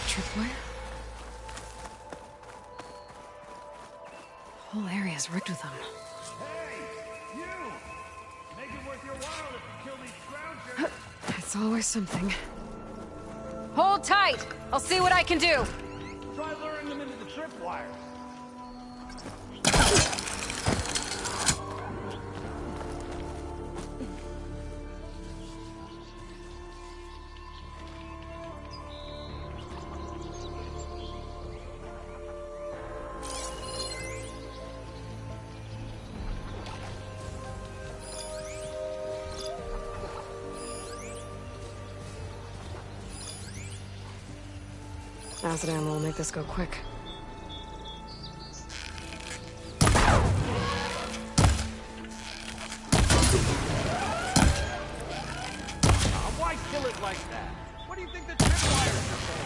Tripwire? The whole area's rigged with them. Hey, you! Make it worth your while if you kill these scroungers. It's always something. Hold tight! I'll see what I can do! Try luring them into the tripwires. Acid ammo will make this go quick. Why kill it like that? What do you think the tripwires are for?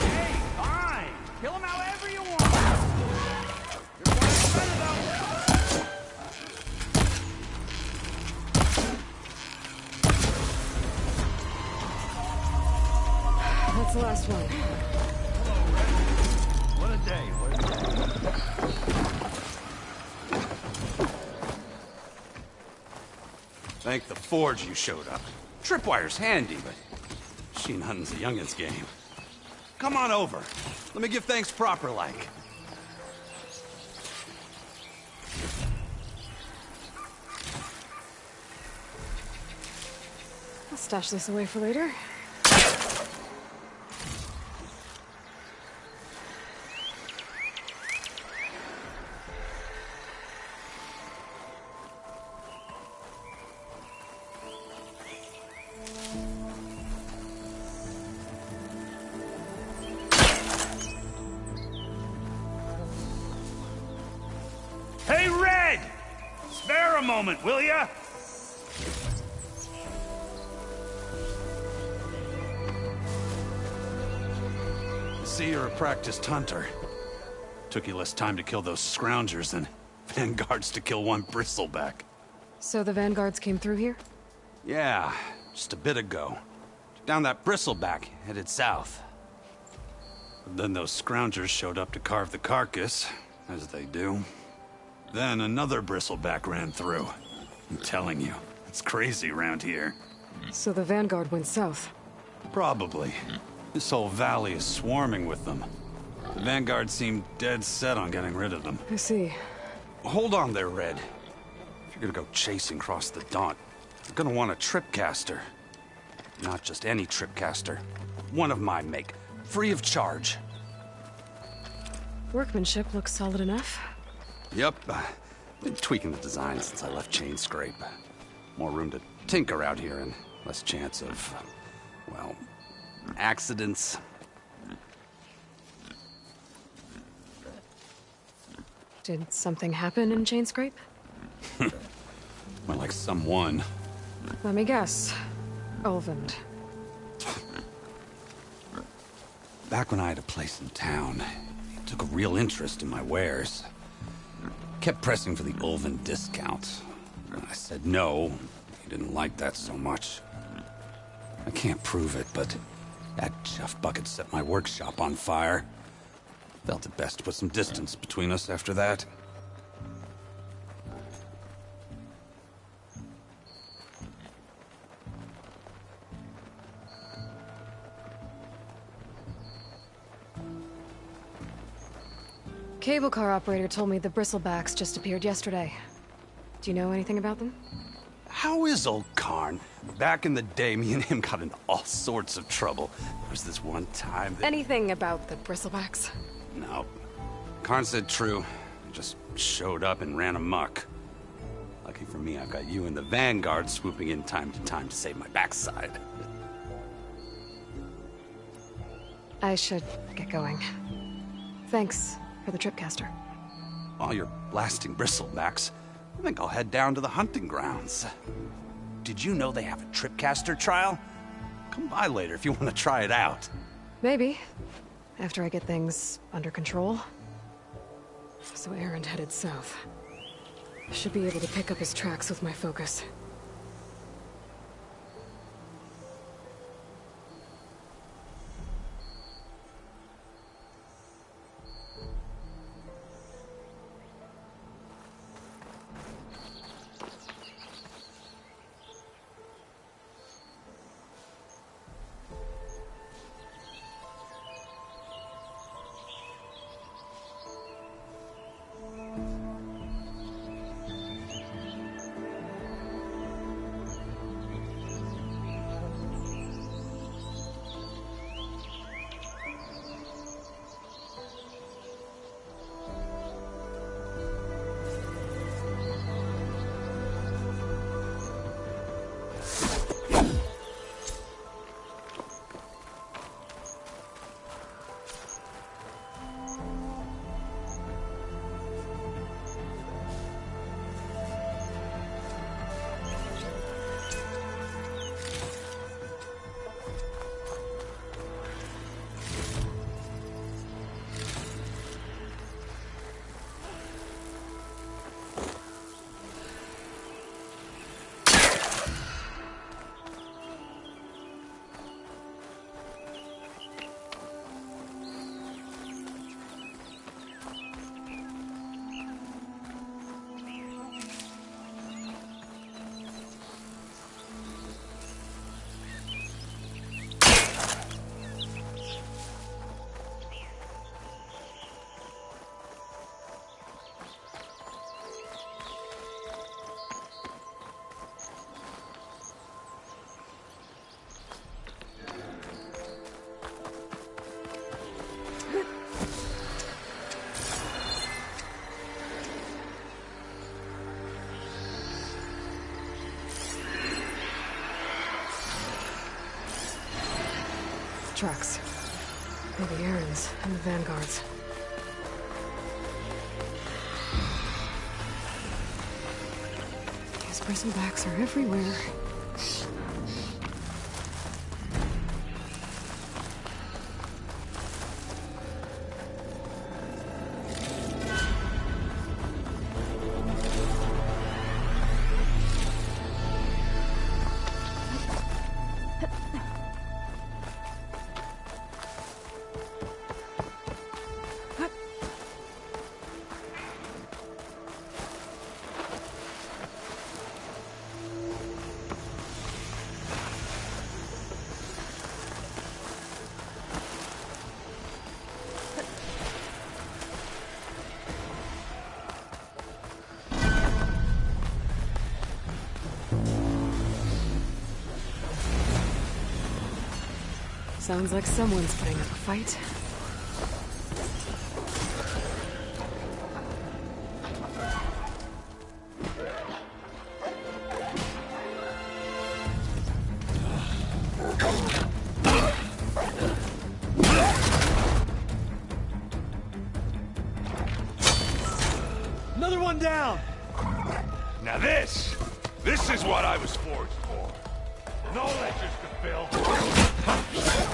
Hey, fine! Kill them however you want! You're quite excited though! That's the last one. What a day, what a day. Thank the Forge you showed up. Tripwire's handy, but machine hunting's a youngin's game. Come on over. Let me give thanks proper like. I'll stash this away for later. Hey, Red! Spare a moment, will ya? See, you're a practiced hunter. Took you less time to kill those scroungers than vanguards to kill one bristleback. So the vanguards came through here? Yeah, just a bit ago. Down that bristleback, headed south. But then those scroungers showed up to carve the carcass, as they do. Then another bristleback ran through. I'm telling you, it's crazy around here. So the vanguard went south. Probably. This whole valley is swarming with them. The vanguard seemed dead set on getting rid of them. I see. Hold on there, Red. If you're gonna go chasing across the Daunt, you're gonna want a tripcaster. Not just any tripcaster. One of my make. Free of charge. Workmanship looks solid enough. Yep. Been tweaking the design since I left Chain Scrape. More room to tinker out here and less chance of, well, accidents. Did something happen in Chain Scrape? More like someone. Let me guess. Ulvund. Back when I had a place in town, he took a real interest in my wares. Kept pressing for the Ulvund discount. When I said no, he didn't like that so much. I can't prove it, but that Jeff bucket set my workshop on fire. Felt it best to put some distance between us after that. Cable car operator told me the bristlebacks just appeared yesterday. Do you know anything about them? How is old Karn? Back in the day, me and him got into all sorts of trouble. There was this one time that... Anything about the bristlebacks? No. Karn said true. Just showed up and ran amok. Lucky for me, I've got you and the Vanguard swooping in time to time to save my backside. I should get going. Thanks for the tripcaster. While you're blasting bristlebacks, I think I'll head down to the hunting grounds. Did you know they have a tripcaster trial? Come by later if you want to try it out. Maybe. After I get things under control. So Aaron headed south. Should be able to pick up his tracks with my focus. tracks. Maybe Aaron's and the Vanguard's. These bristlebacks are everywhere. Sounds like someone's putting up a fight. Another one down! Now this is what I was forged for. No lectures to fill.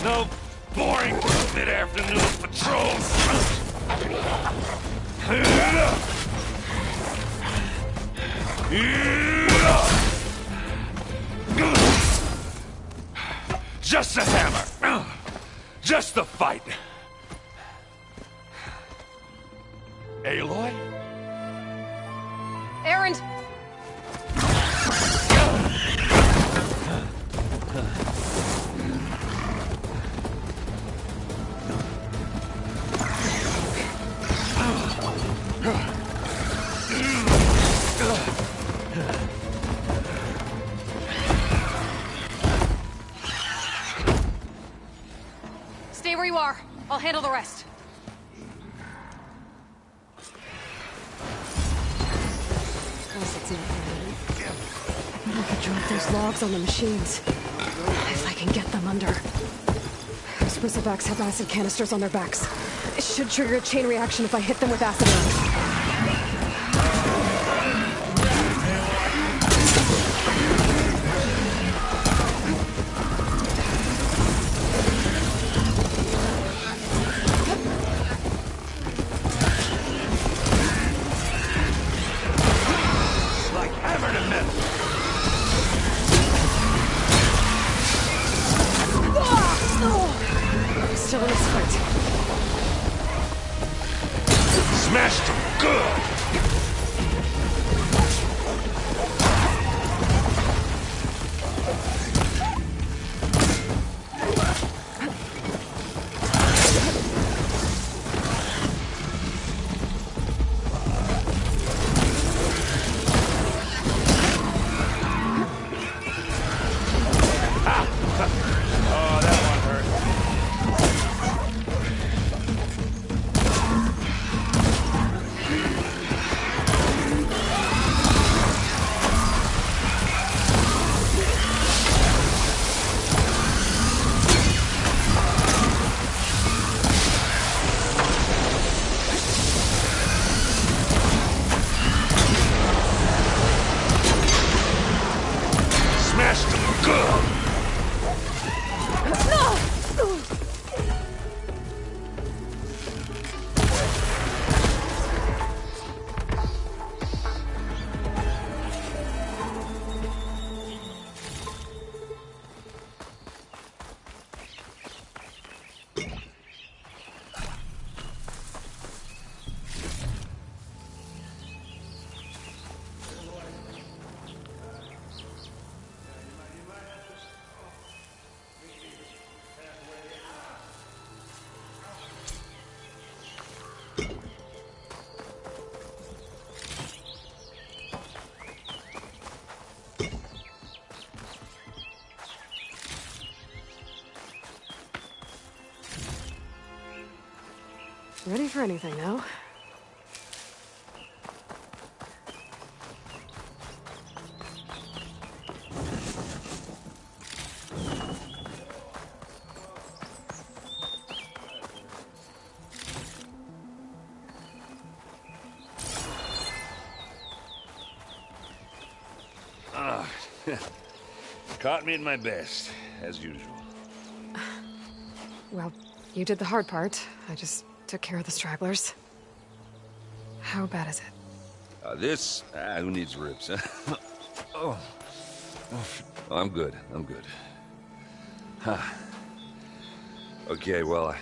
No boring mid-afternoon patrols. Just a hammer. Just the fight. Aloy? Aaron! Stay where you are. I'll handle the rest. I could drop those logs on the machines. If I can get them under. Those bristlebacks have acid canisters on their backs. It should trigger a chain reaction if I hit them with acid rounds. Still in this fight. Smashed them good. Ready for anything now? Caught me at my best, as usual. Well, you did the hard part. I just took care of the stragglers. How bad is it? Who needs ribs, huh? Oh. I'm good. Huh. Okay, well,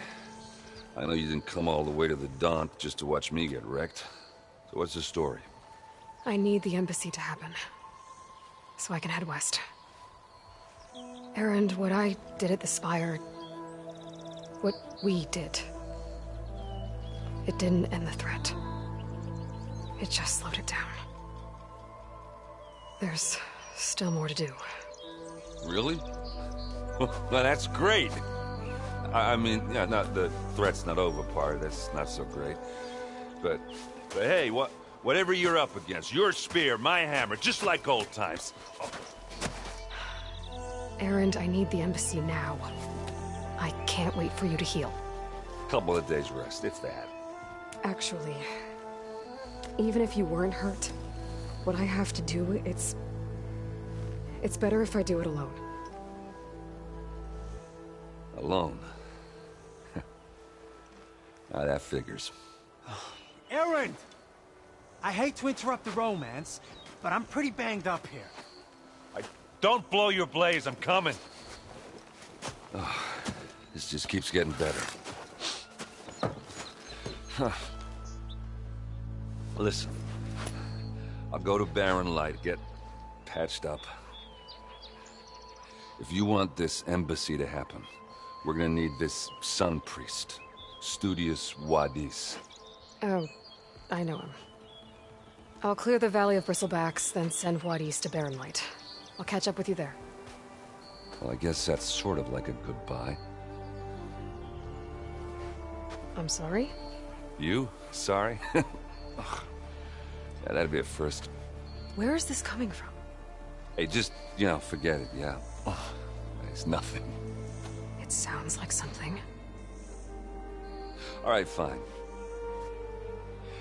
I know you didn't come all the way to the Daunt just to watch me get wrecked. So what's the story? I need the embassy to happen, so I can head west. Erend, what I did at the Spire... what we did... it didn't end the threat. It just slowed it down. There's still more to do. Really? Well, that's great. I mean, yeah, not the threat's not over part. That's not so great. But hey, whatever you're up against, your spear, my hammer, just like old times. Oh. Erend, I need the embassy now. I can't wait for you to heal. Couple of days rest, if that. Actually, even if you weren't hurt, what I have to do, it's better if I do it alone. Alone? Ah, that figures. Erend! I hate to interrupt the romance, but I'm pretty banged up here. Don't blow your blaze, I'm coming. Oh, this just keeps getting better. Huh. Listen, I'll go to Barren Light, get patched up. If you want this embassy to happen, we're gonna need this sun priest, Studius Wadis. Oh, I know him. I'll clear the Valley of Bristlebacks, then send Wadis to Barren Light. I'll catch up with you there. Well, I guess that's sort of like a goodbye. I'm sorry? You? Sorry? Ugh. Yeah, that'd be a first. Where is this coming from? Hey, just, forget it, yeah. Oh, it's nothing. It sounds like something. All right, fine.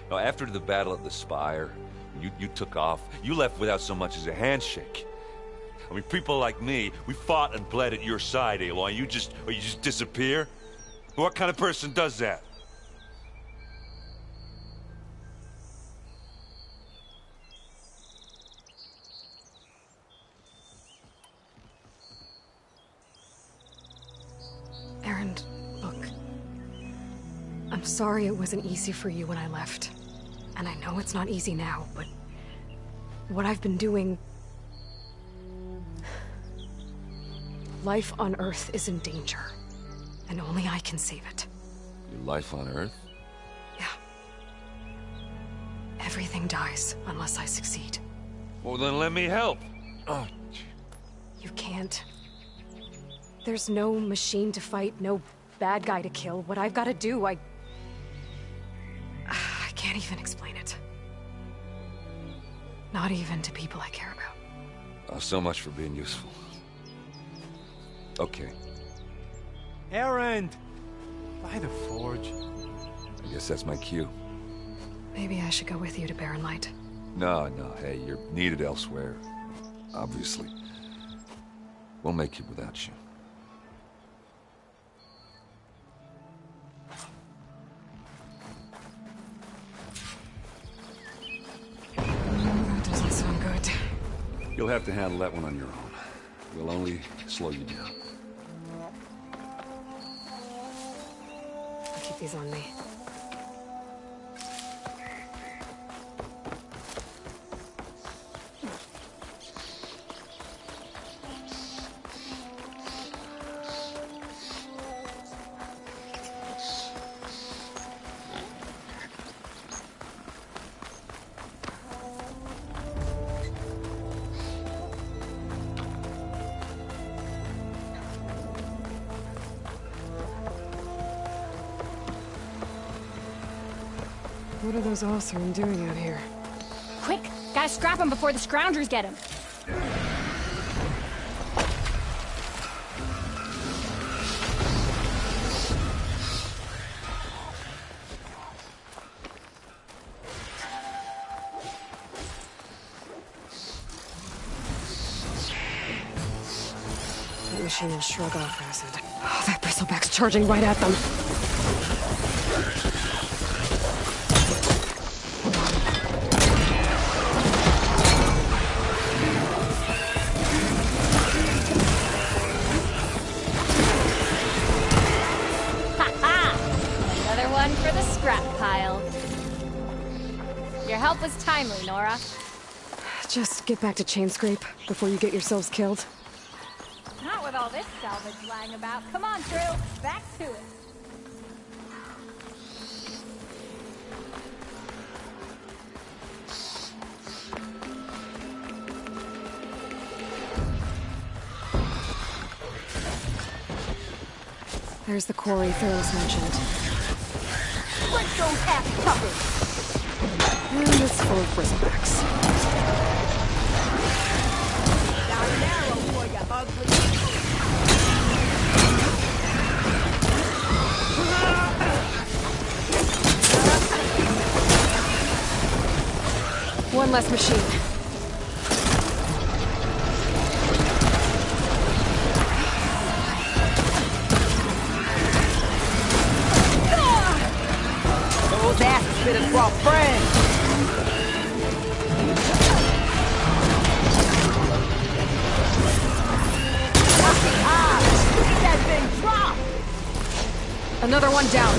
Now, after the battle at the Spire, you took off. You left without so much as a handshake. I mean, people like me, we fought and bled at your side, Aloy. You just disappear? What kind of person does that? Erend, look. I'm sorry it wasn't easy for you when I left. And I know it's not easy now, but... what I've been doing... life on Earth is in danger. And only I can save it. Your life on Earth? Yeah. Everything dies unless I succeed. Well, then let me help. Oh. You can't. There's no machine to fight, no bad guy to kill. What I've got to do, I can't even explain it. Not even to people I care about. Oh, so much for being useful. Okay. Erend! By the forge. I guess that's my cue. Maybe I should go with you to Barren Light. No, hey, you're needed elsewhere. Obviously. We'll make it without you. That doesn't sound good. You'll have to handle that one on your own. We'll only slow you down. I'll keep these on me. What are those Oseram doing out here? Quick! Gotta scrap him before the scroungers get him! machine and shrug off acid. Oh, that bristleback's charging right at them. Another one for the scrap pile. Your help was timely, Nora. Just get back to Chain Scrape before you get yourselves killed. Not with all this salvage lying about. Come on, Drew. Back to it. There's the quarry Theros mentioned. Let's go half covered. And it's full of bristlebacks. Got an arrow for you, ugly. One less machine. Those asses fit us brought friends. That thing dropped. Another one down.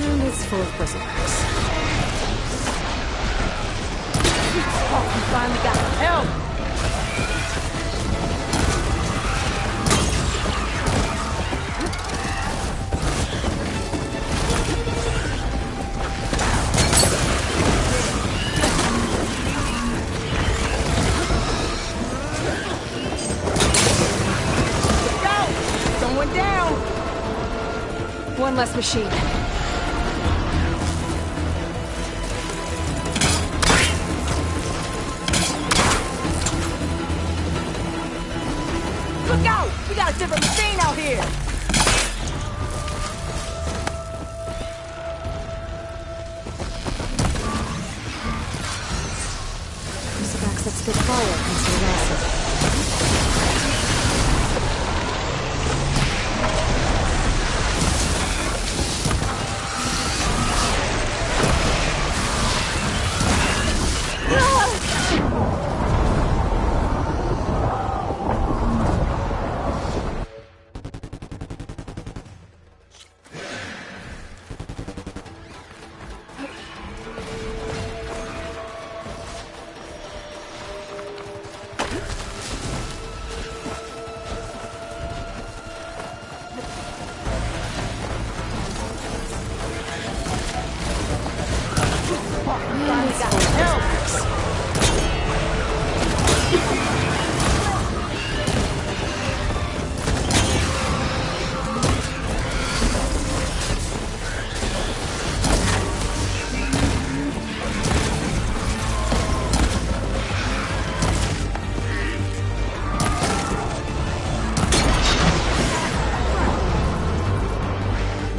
And it's full of bristlebacks. Oh, we finally got help. Go! Someone down! One less machine. Look out! We got a different machine out here! Bristlebacks that spit fire instead of acid.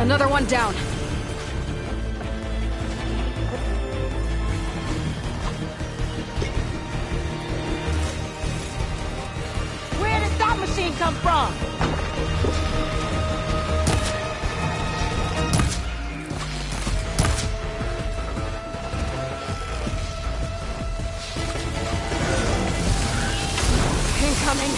Another one down. Where did that machine come from? Incoming.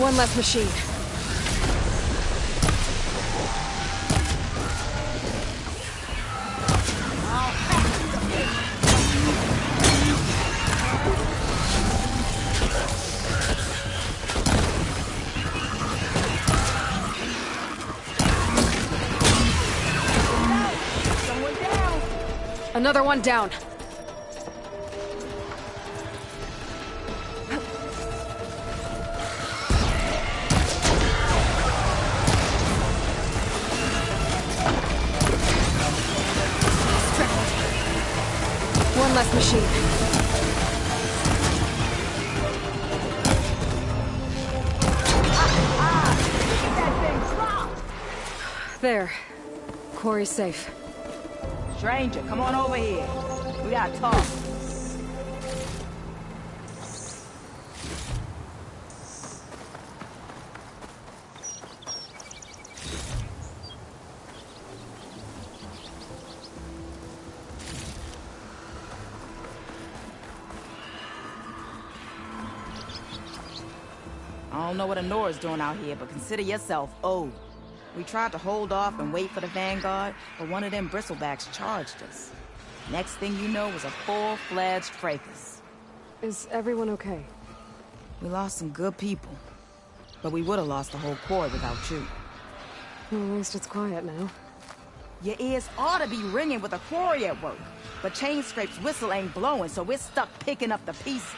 One less machine. Someone down. Another one down. One less machine. That thing dropped. There. Quarry's safe. Stranger, come on over here. We gotta talk. I don't know what Honora's doing out here, but consider yourself owed. We tried to hold off and wait for the Vanguard, but one of them bristlebacks charged us. Next thing you know was a full-fledged fracas. Is everyone okay? We lost some good people, but we would have lost the whole quarry without you. Well, at least it's quiet now. Your ears ought to be ringing with a quarry at work, but Chain Scrape's whistle ain't blowing, so we're stuck picking up the pieces.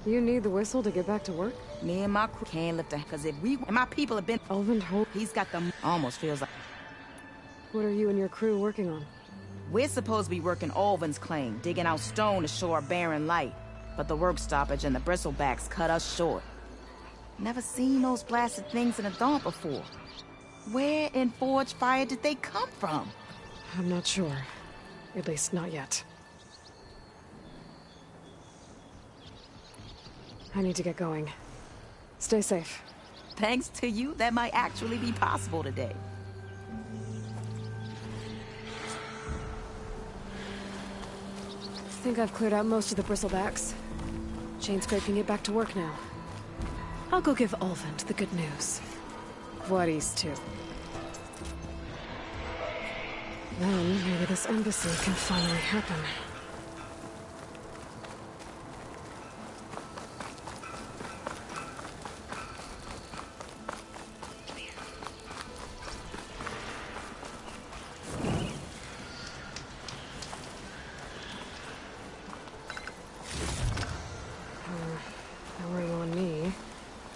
You need the whistle to get back to work? Me and my crew can't lift a... Because if we... And my people have been... Elvin Hope? He's got the... Almost feels like... What are you and your crew working on? We're supposed to be working Alvin's claim, digging out stone to show our barren light. But the work stoppage and the bristlebacks cut us short. Never seen those blasted things in a dawn before. Where in Forge Fire did they come from? I'm not sure. At least not yet. I need to get going. Stay safe. Thanks to you, that might actually be possible today. I think I've cleared out most of the bristlebacks. Chain Scrape can get back to work now. I'll go give Ulvund the good news. Voorhees, too. Then, maybe this embassy can finally happen. No worry on me.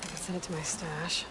I can send it to my stash.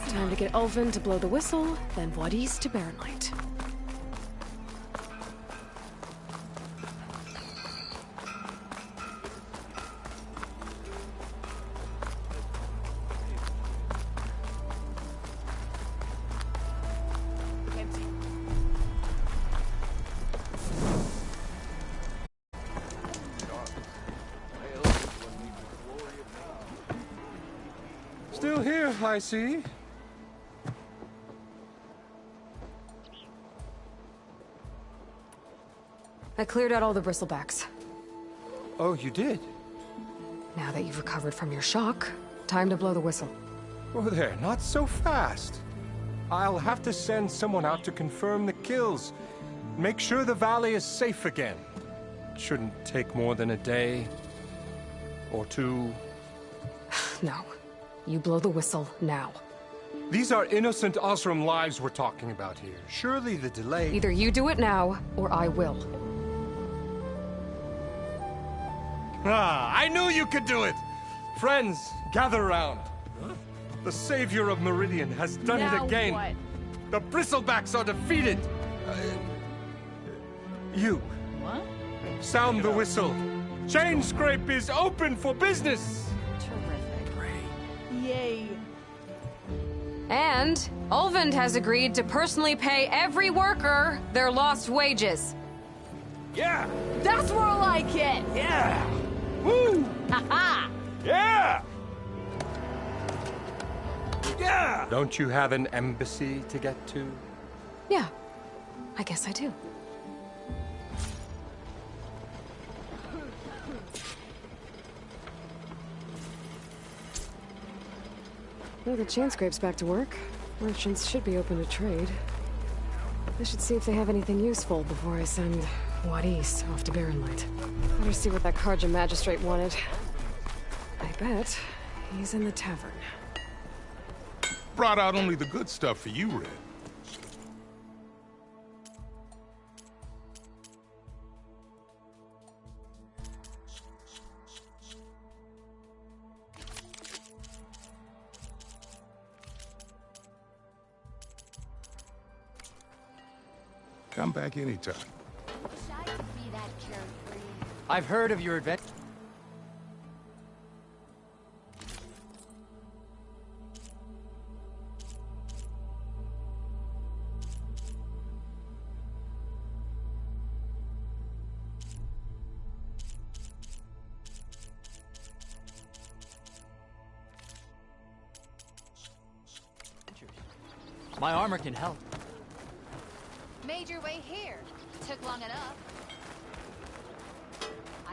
Time to get Ulvund to blow the whistle, then Voorhees to bear light. Still here, I see. I cleared out all the bristlebacks. Oh, you did? Now that you've recovered from your shock, time to blow the whistle. Oh, there, not so fast. I'll have to send someone out to confirm the kills. Make sure the valley is safe again. It shouldn't take more than a day. Or two. No. You blow the whistle now. These are innocent Osram lives we're talking about here. Surely the delay... Either you do it now, or I will. Ah, I knew you could do it! Friends, gather around. The savior of Meridian has done it again. What? The Bristlebacks are defeated. You. What? Sound the whistle. Chain Scrape is open for business. Terrific. Yay. And Ulvund has agreed to personally pay every worker their lost wages. Yeah! That's more like it! Yeah! Woo! Ha-ha! Yeah! Yeah! Don't you have an embassy to get to? Yeah, I guess I do. Well, the chain scrape's back to work. Merchants should be open to trade. I should see if they have anything useful before I send Wadis off to Barren Light. Better see what that Karja magistrate wanted. I bet he's in the tavern. Brought out only the good stuff for you, Red. Come back anytime. I've heard of your adventure. My armor can help. Made your way here. Took long enough.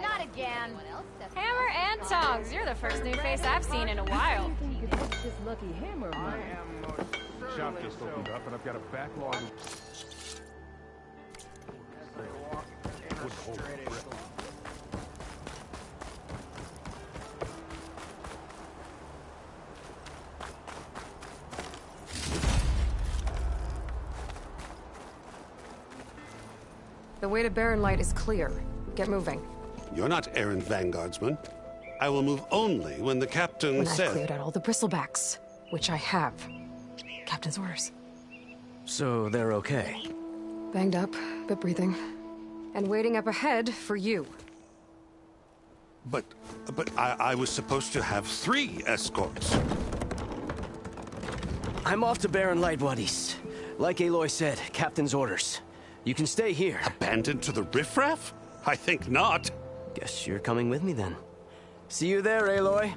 Not again. Anyone else that's Hammer and tongs. You're the first new face I've seen in a while. Shop just opened up, and I've got a backlog of... The way to Barren Light is clear. Get moving. You're not errant vanguardsman. I will move only when the captain When I've says... cleared out all the bristlebacks, which I have. Captain's orders. So they're okay. Banged up, but breathing. And waiting up ahead for you. But I was supposed to have 3 escorts. I'm off to Barren Light, Wadis. Like Aloy said, Captain's orders. You can stay here. Abandoned to the riffraff? I think not. Guess you're coming with me then. See you there, Aloy.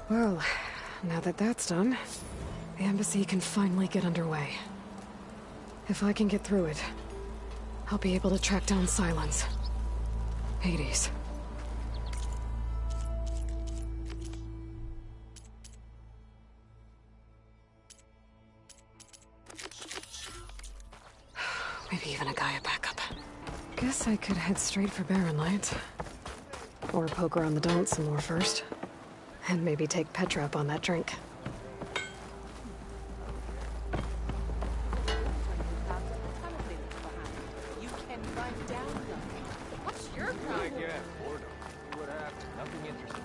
Well, now that that's done, the embassy can finally get underway. If I can get through it, I'll be able to track down Silence. Hades. Maybe even a Gaia backup. Guess I could head straight for Barren Light. Or poke around the Daunt some more first. And maybe take Petra up on that drink. What's your problem? Nothing interesting.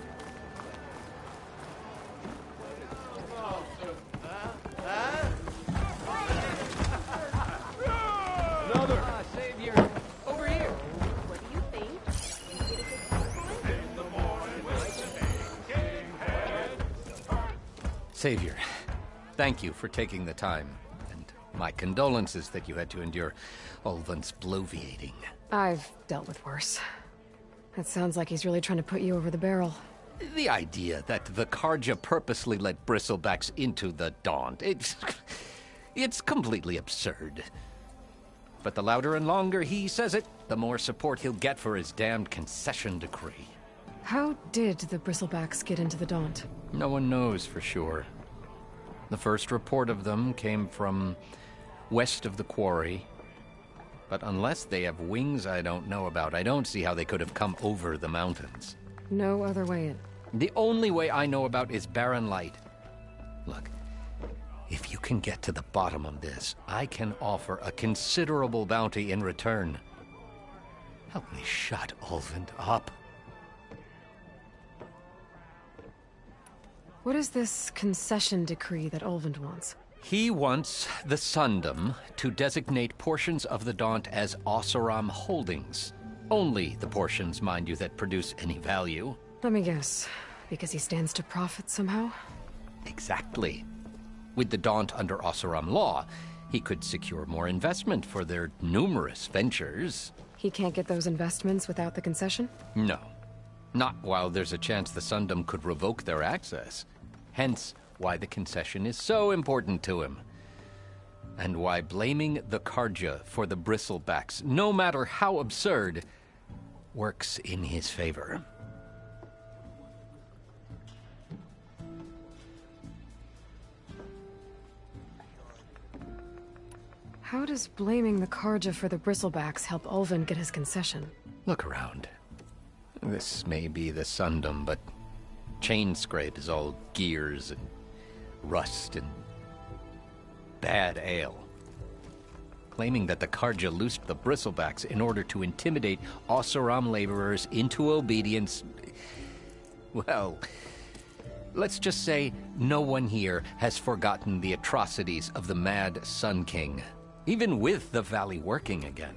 Another! Savior! Over here! What do you think? Savior, thank you for taking the time, and my condolences that you had to endure Ulvund's bloviating. I've dealt with worse. It sounds like he's really trying to put you over the barrel. The idea that the Karja purposely let bristlebacks into the Daunt, it's completely absurd. But the louder and longer he says it, the more support he'll get for his damned concession decree. How did the Bristlebacks get into the Daunt? No one knows for sure. The first report of them came from west of the quarry. But unless they have wings I don't know about, I don't see how they could have come over the mountains. No other way in. The only way I know about is barren light. Look, if you can get to the bottom of this, I can offer a considerable bounty in return. Help me shut Ulvund up. What is this concession decree that Ulvund wants? He wants the Sundom to designate portions of the Daunt as Oseram holdings. Only the portions, mind you, that produce any value. Let me guess. Because he stands to profit somehow? Exactly. With the Daunt under Oseram law, he could secure more investment for their numerous ventures. He can't get those investments without the concession? No. Not while there's a chance the Sundom could revoke their access. Hence why the concession is so important to him. And why blaming the Karja for the Bristlebacks, no matter how absurd, works in his favor. How does blaming the Karja for the Bristlebacks help Ulvund get his concession? Look around. This may be the Sundom, but Chainscrape is all gears and rust and bad ale. Claiming that the Karja loosed the Bristlebacks in order to intimidate Oseram laborers into obedience. Well, let's just say no one here has forgotten the atrocities of the Mad Sun King. Even with the valley working again,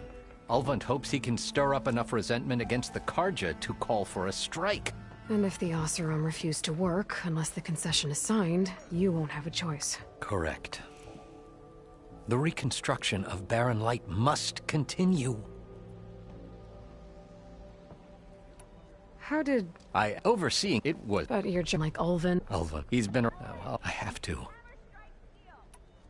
Ulvund hopes he can stir up enough resentment against the Karja to call for a strike. And if the Oseram refuse to work, unless the concession is signed, you won't have a choice. Correct. The reconstruction of Barren Light must continue. How did... overseeing it was... But you're just like Ulvund. Ulvund. He's been... well, I have to.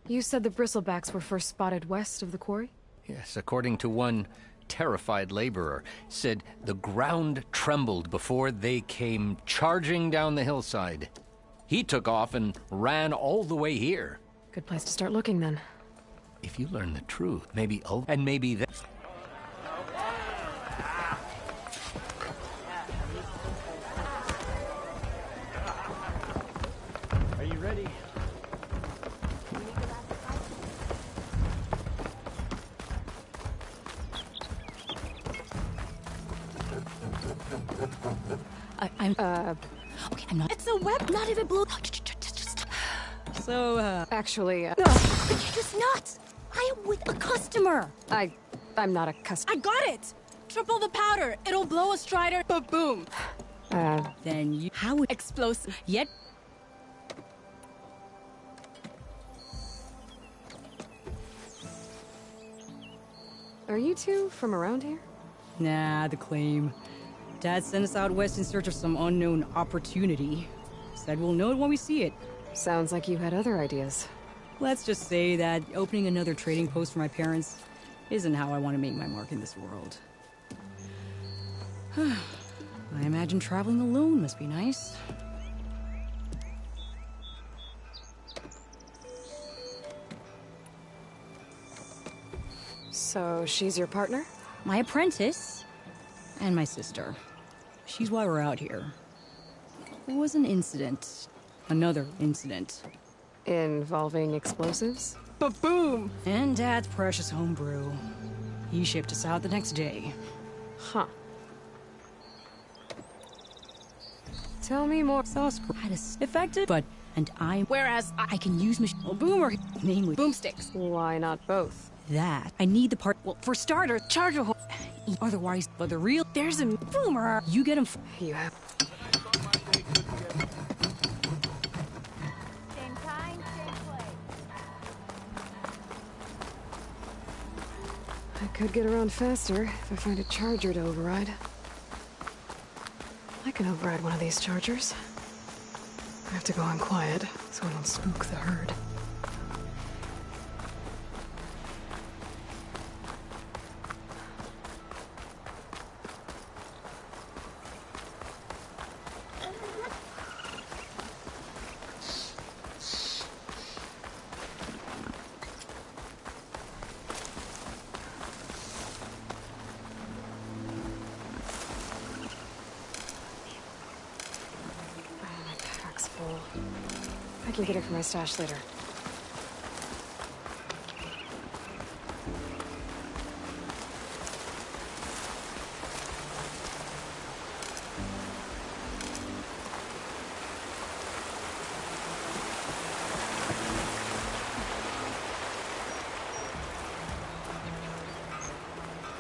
You said the Bristlebacks were first spotted west of the quarry? Yes, according to one terrified laborer, said the ground trembled before they came charging down the hillside. He took off and ran all the way here. Good place to start looking, then. If you learn the truth, maybe and maybe that... Are you ready? Okay, I'm not. It's a web, not even blue. So, actually, No, you're just nuts. I am with a customer. I'm not a customer. I got it. Triple the powder. It'll blow a strider. Ba-boom. Then you... How explosive. Yet... Are you two from around here? Nah, the claim. Dad sent us out west in search of some unknown opportunity. Said we'll know it when we see it. Sounds like you had other ideas. Let's just say that opening another trading post for my parents isn't how I want to make my mark in this world. I imagine traveling alone must be nice. So, she's your partner? My apprentice and my sister. She's why we're out here. There was an incident. Another incident. Involving explosives? Ba-boom! And Dad's precious homebrew. He shipped us out the next day. Huh. Tell me more. Sauce is effective, but... And I... Whereas I can use machine... boomer... Namely, boomsticks. Why not both? That. I need the part... Well, for starters, charger hole. Otherwise, but the real... There's a boomer. You get him... You have... Same time, same place. I could get around faster if I find a charger to override. I can override one of these chargers. I have to go in quiet, so I don't spook the herd. full. I can get it from my stash later.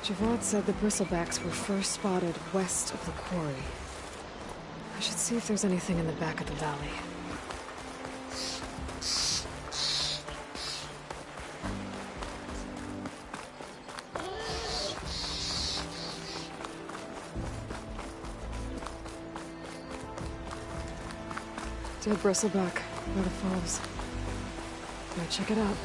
Javad said the bristlebacks were first spotted west of the quarry. I should see if there's anything in the back of the valley. Dead bristleback by the falls. Might check it out.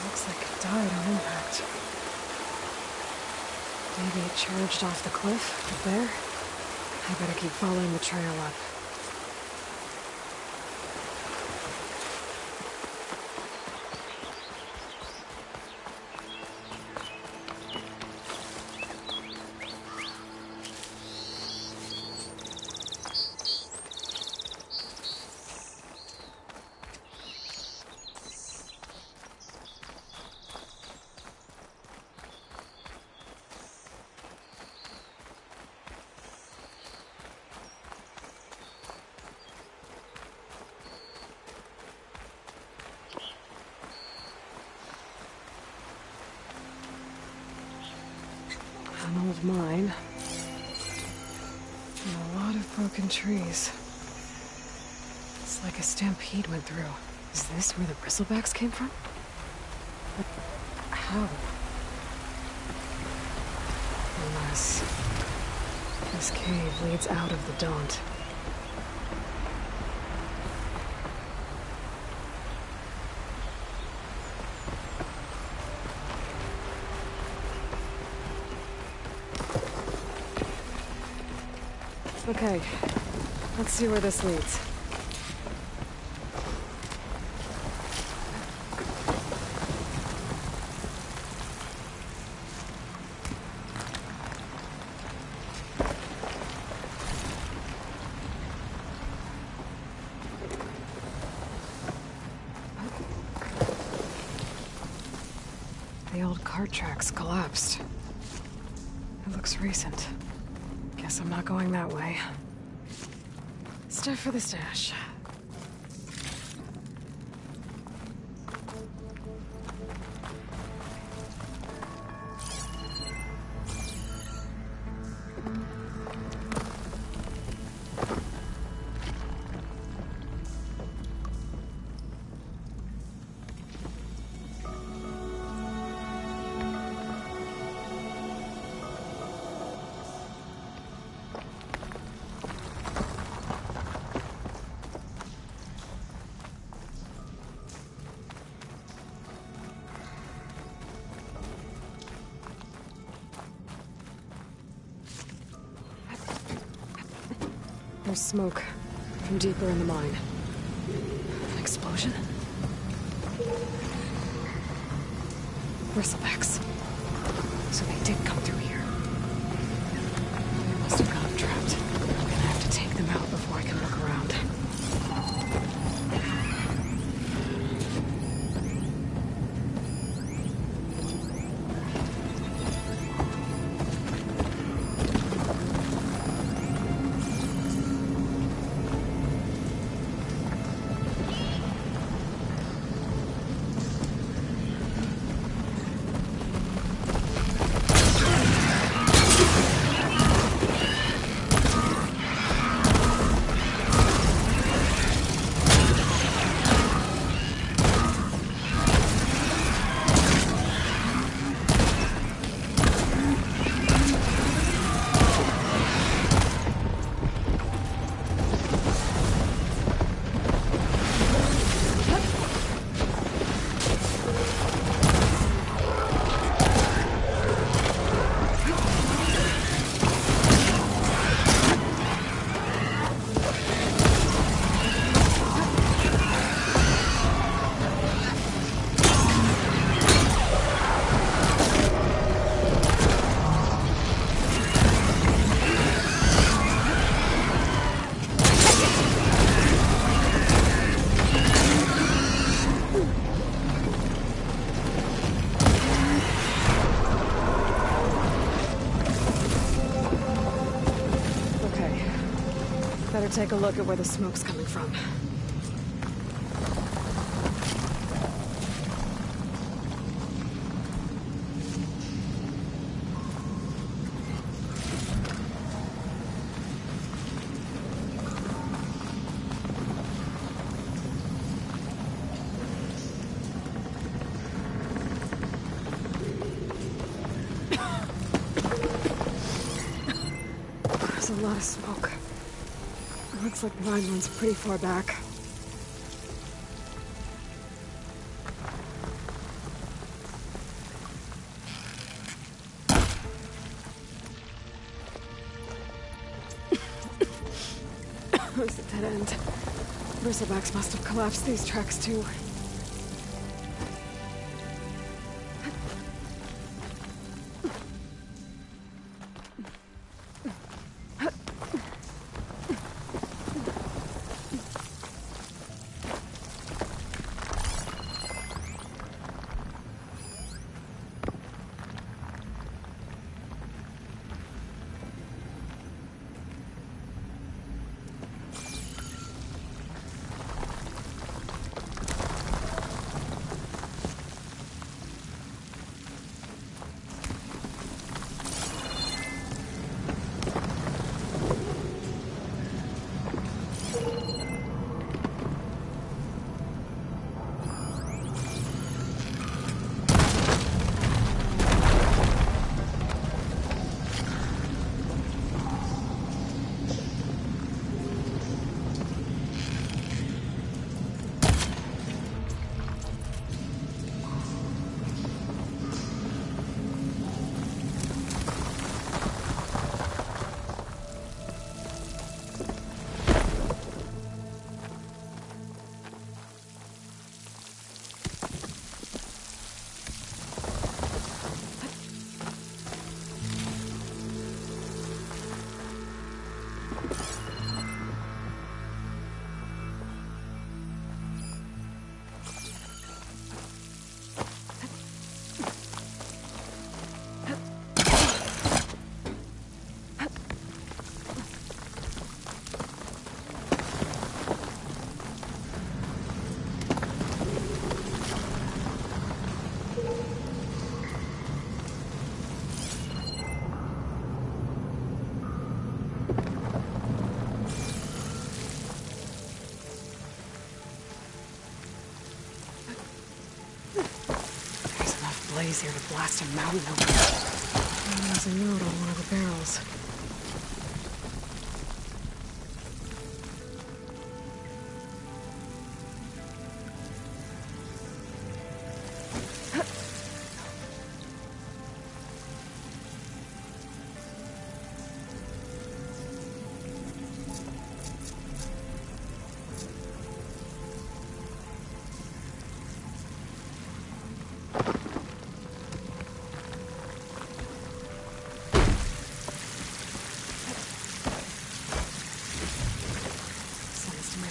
Looks like it died on impact. Maybe it charged off the cliff up there. I better keep following the trail up. An old mine. And a lot of broken trees. It's like a stampede went through. Is this where the bristlebacks came from? But how? Unless this cave leads out of the Daunt. Okay, let's see where this leads. The old cart tracks collapsed. It looks recent. Guess I'm not going that way. Stuff for the stash. There's smoke from deeper in the mine. An explosion? Bristlebacks. So they did come through here. They must have got them trapped. I'm gonna have to take them out before I can look around. Better take a look at where the smoke's coming from. There's a lot of smoke. It looks like the mine runs pretty far back. There's a dead end. Bristlebacks must have collapsed these tracks too. Blaze here to blast a mountain open. There's a note on one of the barrels.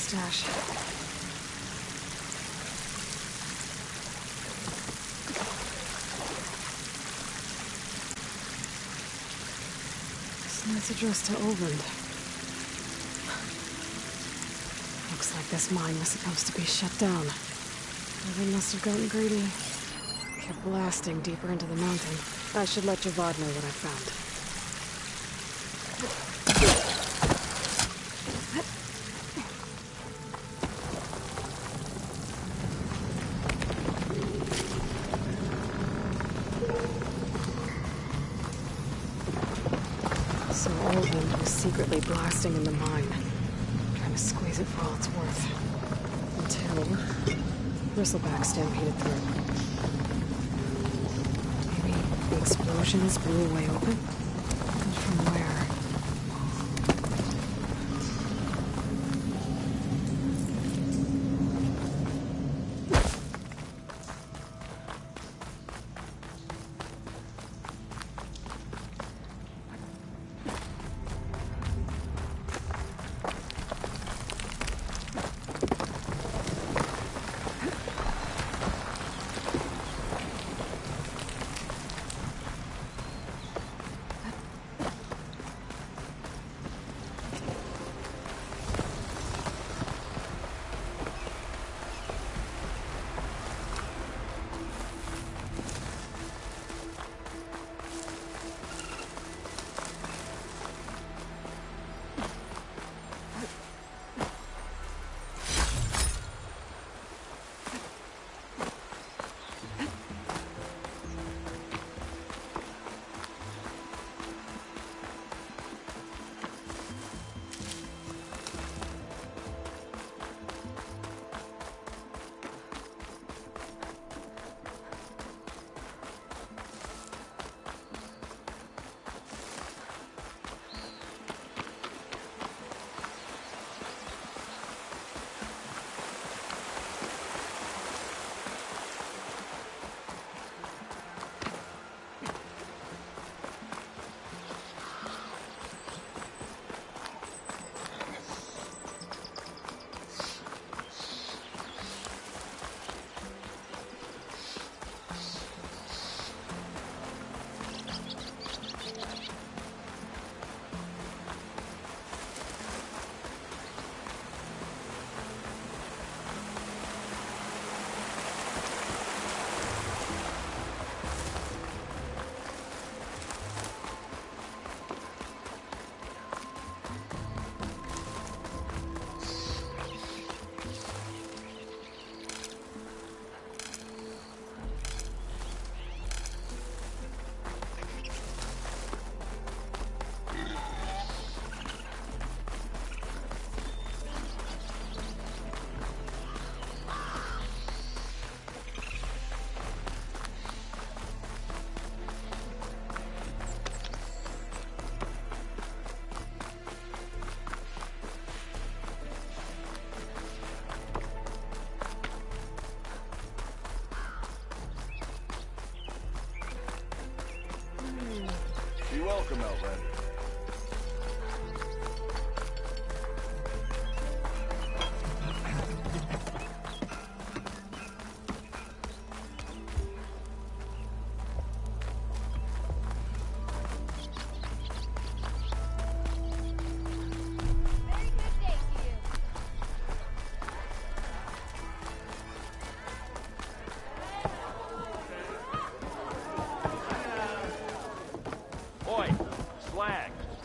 Stash. This night's addressed to Oland. Looks like this mine was supposed to be shut down. Or they must have gotten greedy. Kept blasting deeper into the mountain. I should let Javad know what I found. So Oland was secretly blasting in the mine, trying to squeeze it for all it's worth. Until Bristleback stampeded through. Maybe the explosions blew a way open? And from where?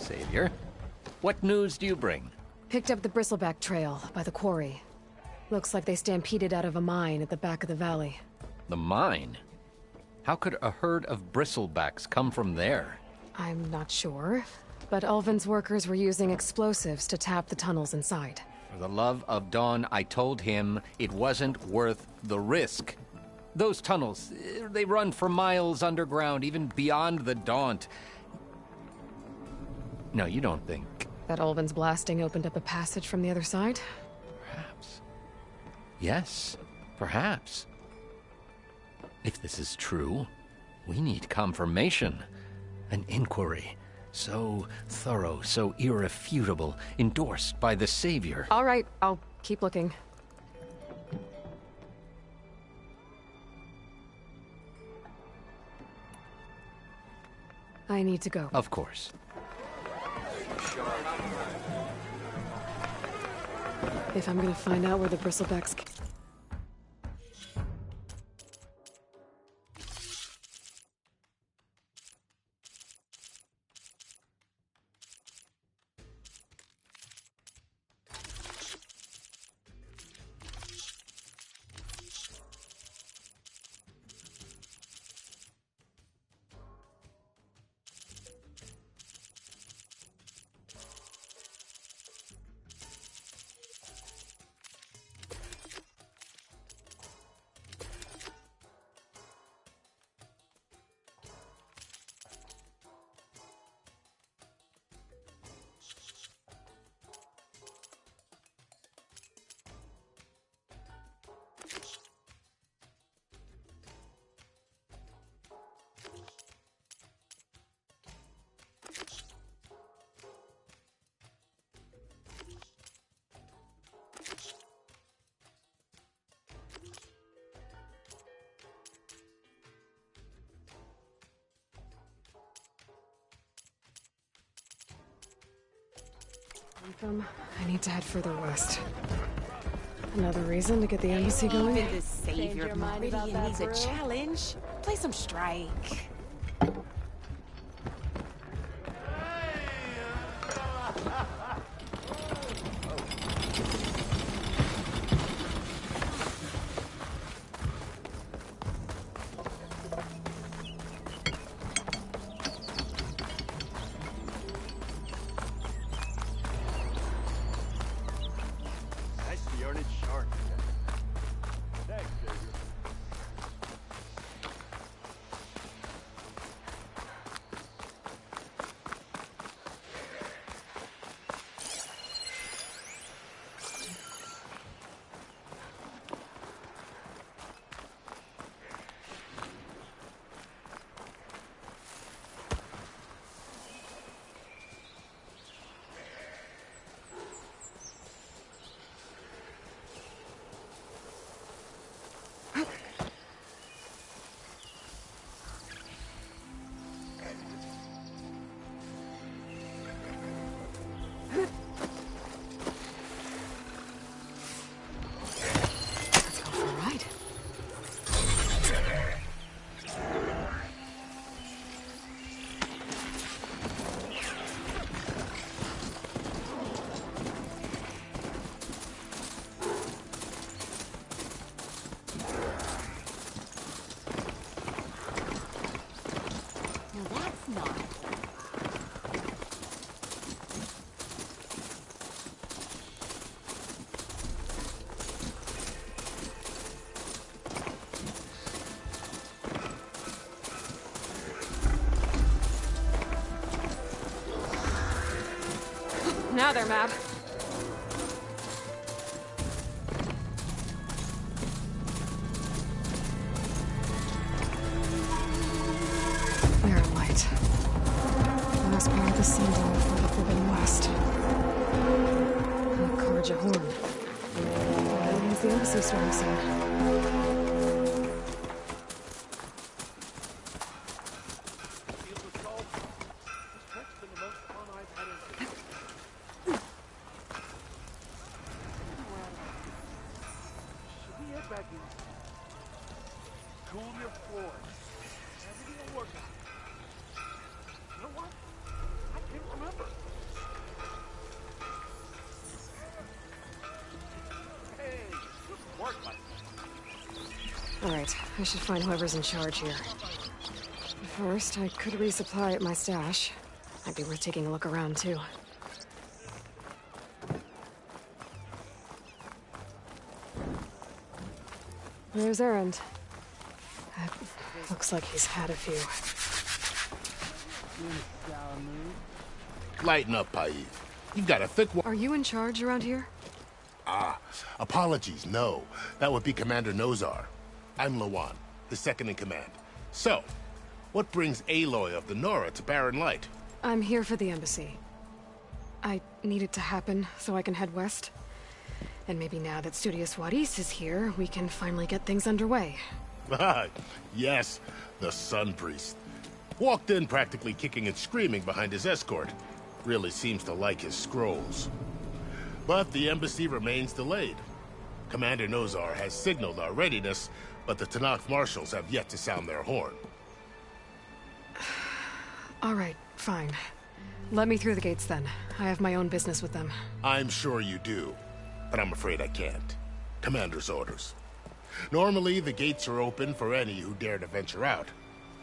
Savior. What news do you bring? Picked up the Bristleback Trail by the quarry. Looks like they stampeded out of a mine at the back of the valley. The mine? How could a herd of bristlebacks come from there? I'm not sure, but Ulvin's workers were using explosives to tap the tunnels inside. For the love of Dawn, I told him it wasn't worth the risk. Those tunnels, they run for miles underground, even beyond the Daunt. No, you don't think... That Ulvin's blasting opened up a passage from the other side? Perhaps. Yes, perhaps. If this is true, we need confirmation. An inquiry. So thorough, so irrefutable, endorsed by the Savior. All right, I'll keep looking. I need to go. Of course. If I'm gonna find out where the Bristlebacks... I need to head further west. Another reason to get the embassy going? Even the Savior Meridian needs a challenge. Play some Strike. Now they're mad. They're light. They must be at the sun dome for the Forbidden West. Encourage a horn. That means the embassy starting soon. Cool your floor. Everything will work out. You know what? I can't remember. I should find whoever's in charge here. First, I could resupply at my stash. Might be worth taking a look around, too. There's Erend. Looks like he's had a few. Lighten up, Paiv. You've got a thick one. Are you in charge around here? Ah, apologies, no. That would be Commander Nozar. I'm Lawan, his second in command. So, what brings Aloy of the Nora to Barren Light? I'm here for the embassy. I need it to happen so I can head west. And maybe now that Studious Wadis is here, we can finally get things underway. Yes, the Sun Priest. Walked in practically kicking and screaming behind his escort. Really seems to like his scrolls. But the embassy remains delayed. Commander Nozar has signaled our readiness, but the Tanakh marshals have yet to sound their horn. All right, fine. Let me through the gates then. I have my own business with them. I'm sure you do, but I'm afraid I can't. Commander's orders. Normally, the gates are open for any who dare to venture out.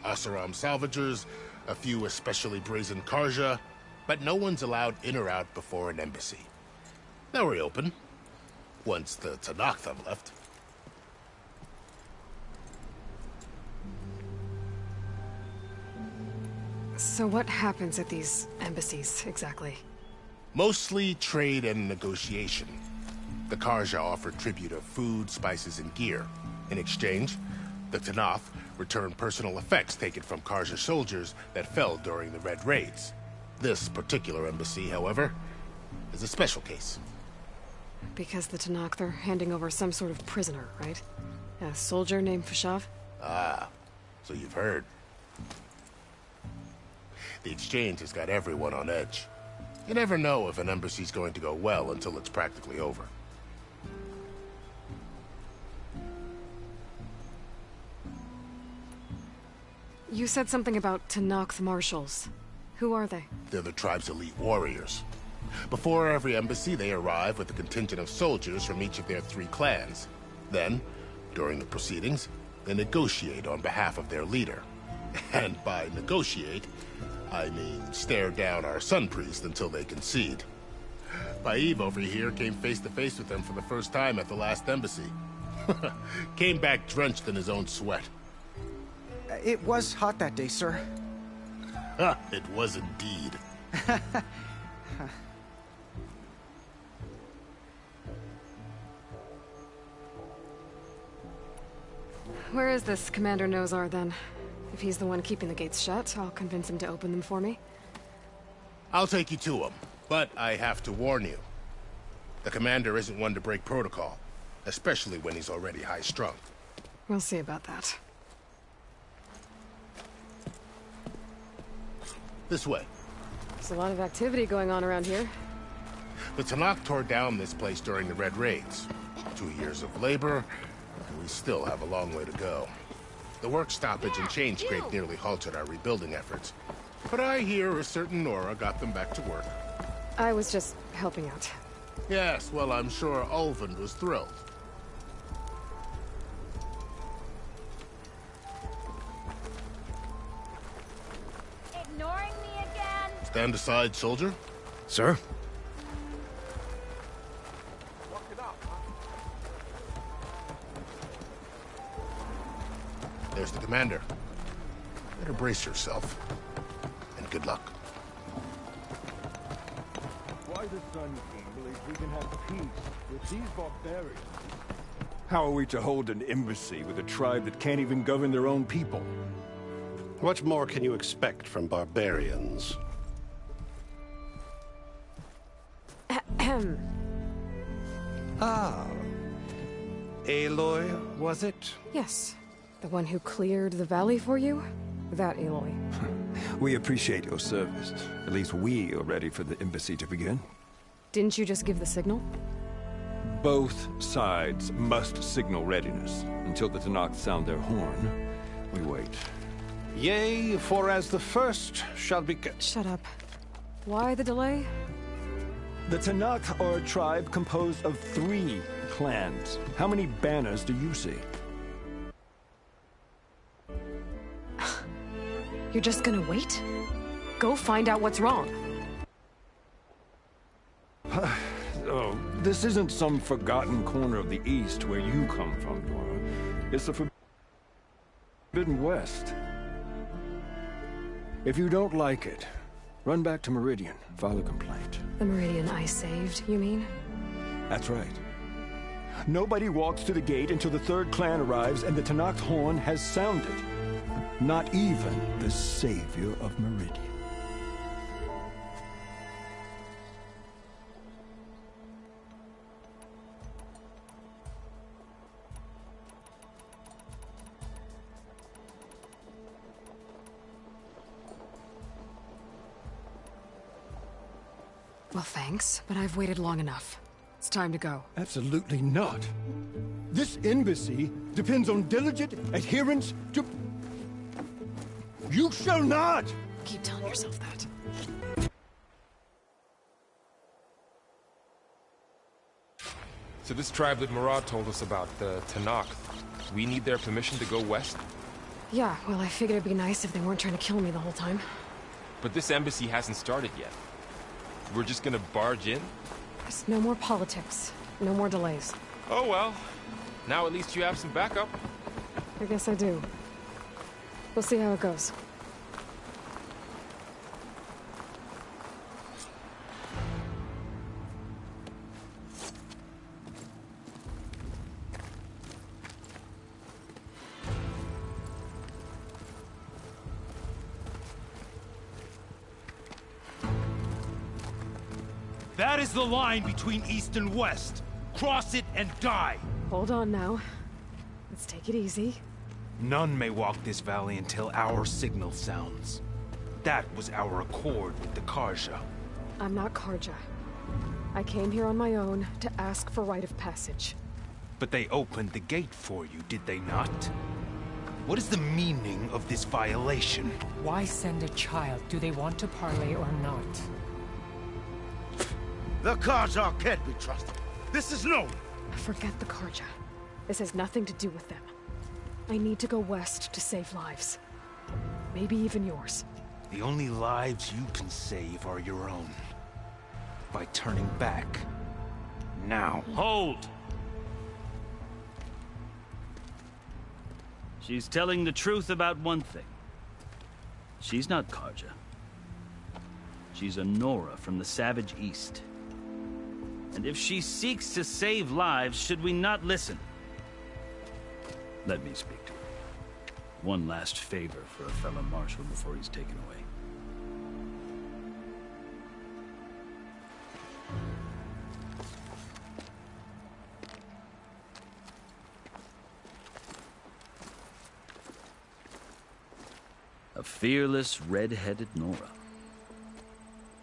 Asaram salvagers, a few especially brazen Karja, but no one's allowed in or out before an embassy. Now we're open, once the Tanakh have left. So what happens at these embassies, exactly? Mostly trade and negotiation. The Karja offer tribute of food, spices, and gear. In exchange, the Tanakh return personal effects taken from Karja soldiers that fell during the Red Raids. This particular embassy, however, is a special case. Because the Tanakh, they're handing over some sort of prisoner, right? A soldier named Fashav? Ah, so you've heard. The exchange has got everyone on edge. You never know if an embassy's going to go well until it's practically over. You said something about Tanakh marshals. Who are they? They're the tribe's elite warriors. Before every embassy, they arrive with a contingent of soldiers from each of their 3 clans. Then, during the proceedings, they negotiate on behalf of their leader. And by negotiate, I mean stare down our Sun Priest until they concede. Paiv over here came face to face with them for the first time at the last embassy. Came back drenched in his own sweat. It was hot that day, sir. It was indeed. Where is this Commander Nozar, then? If he's the one keeping the gates shut, I'll convince him to open them for me. I'll take you to him, but I have to warn you. The commander isn't one to break protocol, especially when he's already high-strung. We'll see about that. This way. There's a lot of activity going on around here. The Tanakh tore down this place during the Red Raids. 2 years of labor, and we still have a long way to go. The work stoppage and chain scrape nearly halted our rebuilding efforts. But I hear a certain Nora got them back to work. I was just helping out. Yes, well, I'm sure Ulvin was thrilled. Ignoring me again? Stand aside, soldier. Sir? There's the commander. Better brace yourself. And good luck. Why the Sun King believes we can have peace with these barbarians? How are we to hold an embassy with a tribe that can't even govern their own people? What more can you expect from barbarians? Ahem. Ah. Aloy, was it? Yes. The one who cleared the valley for you? That Aloy. We appreciate your service. At least we are ready for the embassy to begin. Didn't you just give the signal? Both sides must signal readiness. Until the Tanakh sound their horn, we wait. Yea, for as the first shall be... Shut up. Why the delay? The Tanakh are a tribe composed of 3 clans. How many banners do you see? You're just gonna wait? Go find out what's wrong. Oh, this isn't some forgotten corner of the East where you come from, Nora. It's the Forbidden West. If you don't like it, run back to Meridian, file a complaint. The Meridian I saved, you mean? That's right. Nobody walks to the gate until the third clan arrives and the Tenakth horn has sounded. Not even the savior of Meridian. Well, thanks, but I've waited long enough. It's time to go. Absolutely not. This embassy depends on diligent adherence to... You shall not! Keep telling yourself that. So this tribe that Murad told us about, the Tenakth, we need their permission to go west? Yeah, well, I figured it'd be nice if they weren't trying to kill me the whole time. But this embassy hasn't started yet. We're just gonna barge in? There's no more politics. No more delays. Oh well. Now at least you have some backup. I guess I do. We'll see how it goes. That is the line between East and West. Cross it and die. Hold on now. Let's take it easy. None may walk this valley until our signal sounds. That was our accord with the Karja. I'm not Karja. I came here on my own to ask for rite of passage. But they opened the gate for you, did they not? What is the meaning of this violation? Why send a child? Do they want to parley or not? The Karja can't be trusted. This is known. Forget the Karja. This has nothing to do with them. I need to go west to save lives. Maybe even yours. The only lives you can save are your own. By turning back. Now. Hold! She's telling the truth about one thing. She's not Karja. She's a Nora from the Savage East. And if she seeks to save lives, should we not listen? Let me speak to her. One last favor for a fellow marshal before he's taken away. A fearless, red-headed Nora.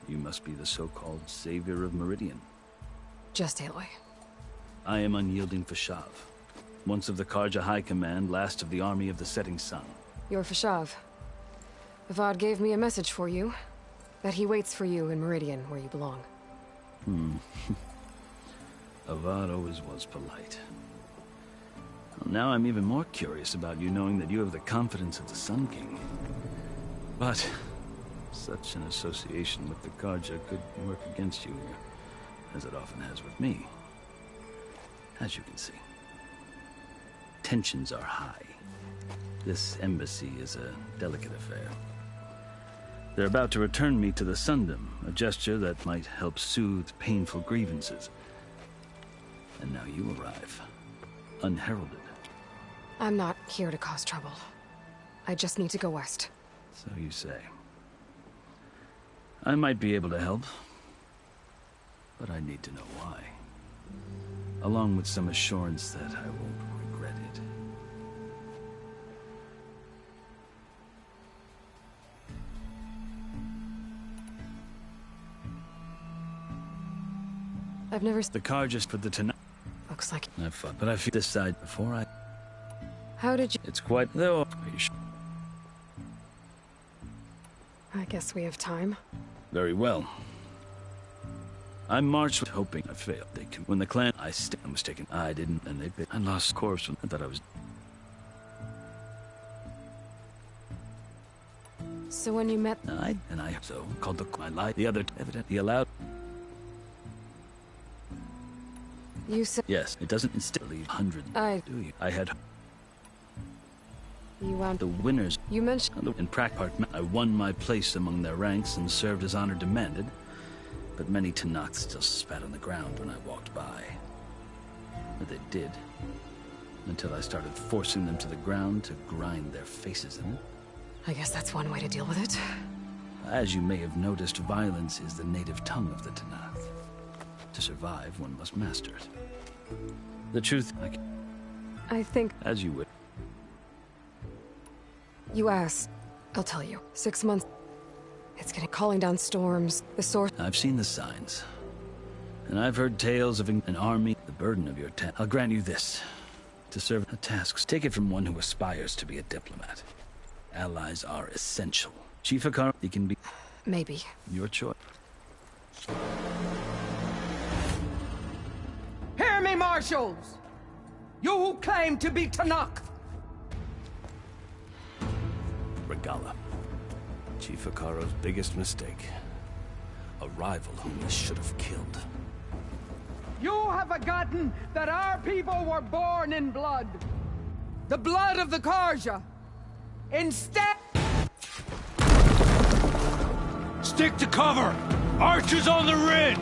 You must be the so-called savior of Meridian. Just Aloy. I am unyielding Fashav. Once of the Karja High Command, last of the army of the Setting Sun. You're Fashav. Avad gave me a message for you. That he waits for you in Meridian, where you belong. Avad always was polite. Well, now I'm even more curious about you knowing that you have the confidence of the Sun King. But such an association with the Karja could work against you, as it often has with me. As you can see. Tensions are high. This embassy is a delicate affair. They're about to return me to the Sundom, a gesture that might help soothe painful grievances. And now you arrive, unheralded. I'm not here to cause trouble. I just need to go west. So you say. I might be able to help, but I need to know why. Along with some assurance that I won't regret it. I've never... The car just for the tonight. Looks like... I've fought, but I feel this side before I... How did you... It's quite... Though... I guess we have time. Very well. I marched hoping I failed. They can... When the clan I was taken, I didn't, and they bit. I lost course when I thought I was... So when you met... I so called my light. The other evidently allowed... You said... Yes, it doesn't instill 100. Do you? I had... You wound... The winners... You mentioned... In Prague, I won my place among their ranks and served as honor demanded. But many Tenaks still spat on the ground when I walked by. But they did. Until I started forcing them to the ground to grind their faces in it. I guess that's one way to deal with it. As you may have noticed, violence is the native tongue of the Tenakth. To survive, one must master it. The truth... I think... As you would. You asked. I'll tell you. 6 months... It's getting... Calling down storms. The source... I've seen the signs. And I've heard tales of an army. The burden of your task... I'll grant you this. To serve the tasks, take it from one who aspires to be a diplomat. Allies are essential. Chief Akar, he can be... Maybe. Your choice. Hear me, marshals! You who claim to be Tanakh! Regala. Chief Akaro's biggest mistake. A rival whom he should have killed. You have forgotten that our people were born in blood. The blood of the Karja. Instead... Stick to cover! Archers on the ridge!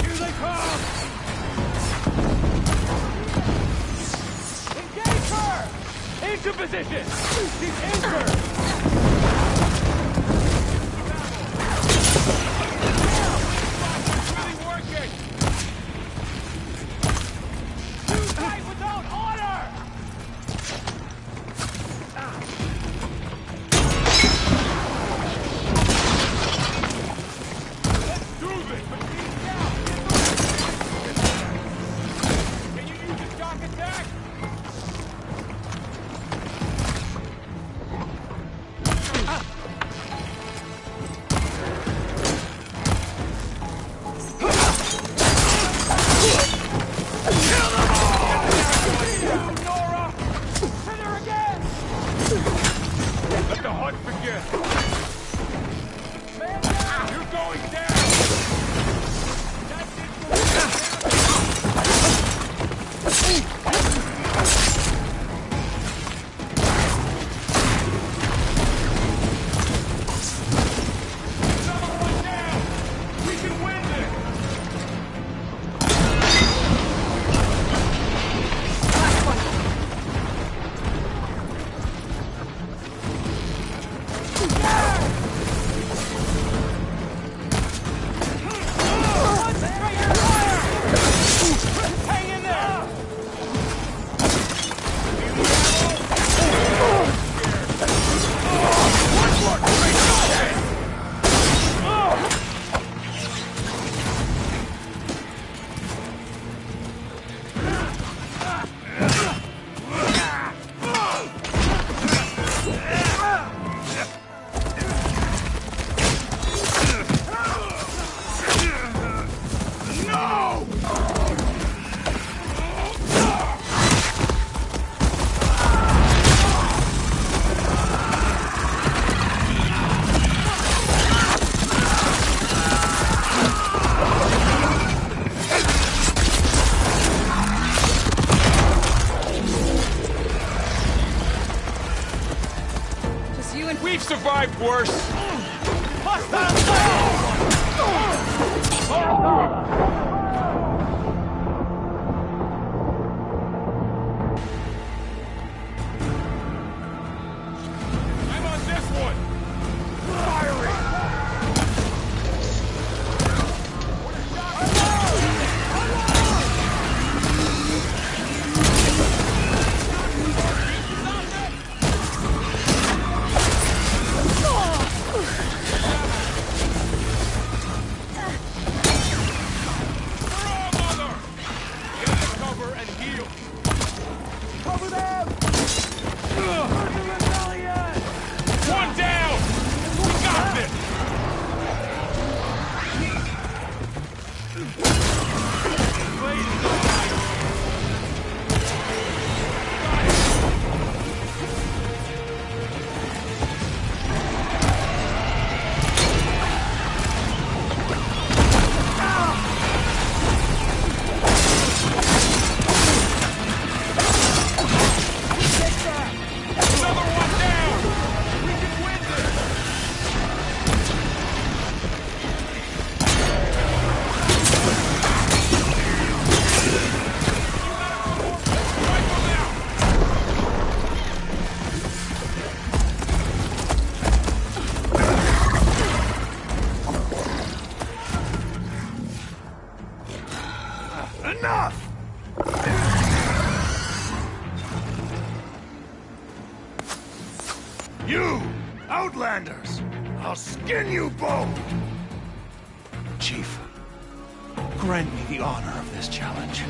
Here they come! Engage her! Into position! She's injured! We've survived worse! I'm on this one! Firing! You! Outlanders! I'll skin you both! Chief, grant me the honor of this challenge.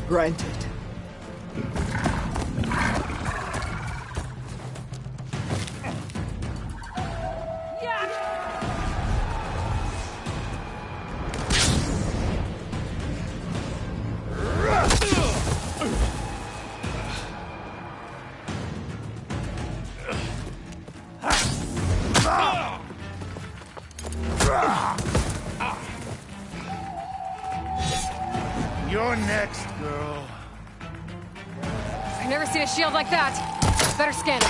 Granted. You're next, girl. I've never seen a shield like that. Better scan it.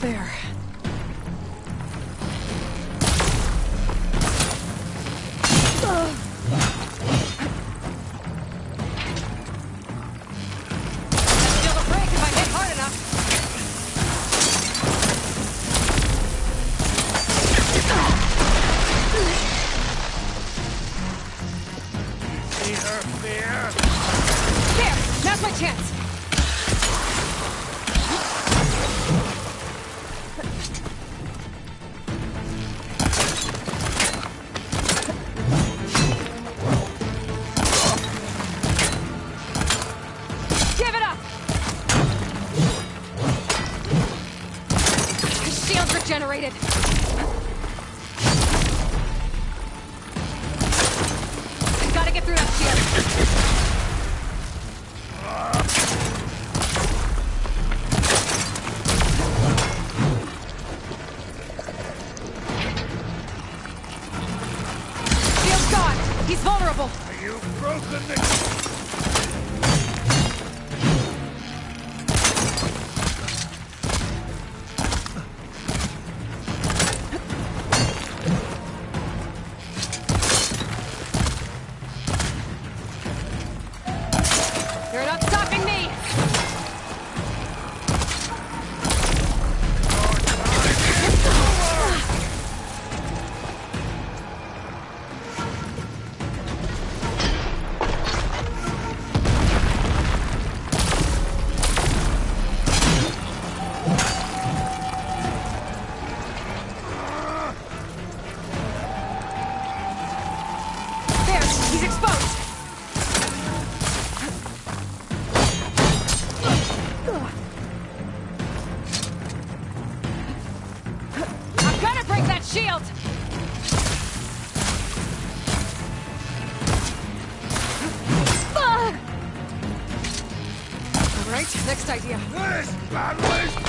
There. Shield will break if I hit hard enough. See her fear? There! Now's my chance! Give it up! The shield's regenerated! I gotta get through that shield! Shield's gone! He's vulnerable! You've broken the... You're not stopping me! There! He's exposed! I'm gonna break that shield! All right, next idea. This battle is done!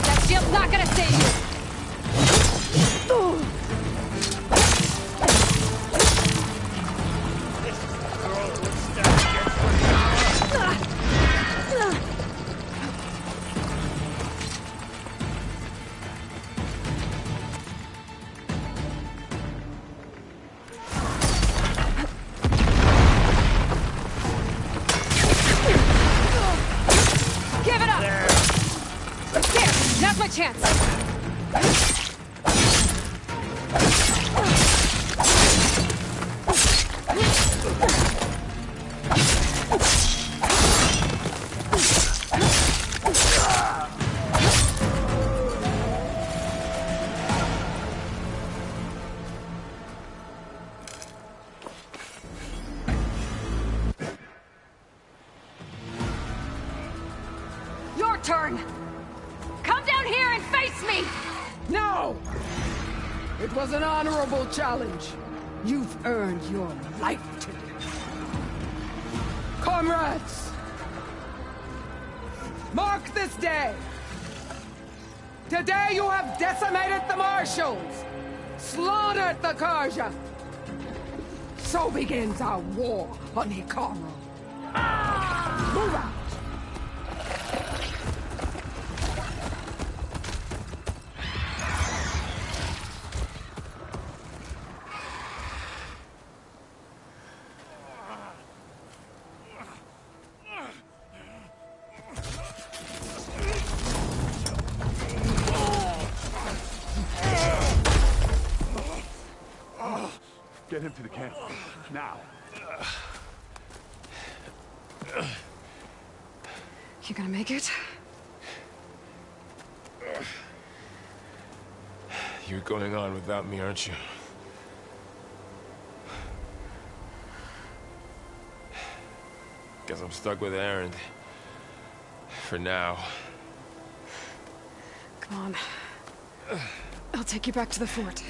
That shield's not gonna save you! Girl who stands against what Give it up! There! Now's my chance! Your turn! Come down here and face me! No! It was an honorable challenge. You've earned your life today. Comrades! Mark this day! Today you have decimated the Marshals! Slaughtered the Karja! So begins our war on Hikaru. Move out! him to the camp. Now. You gonna make it? You're going on without me, aren't you? Guess I'm stuck with Aaron. For now. Come on. I'll take you back to the fort.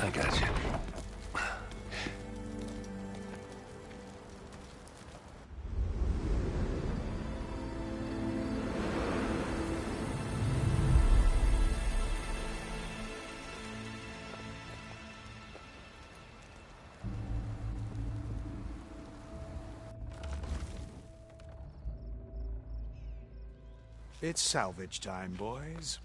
I got you. It's salvage time, boys.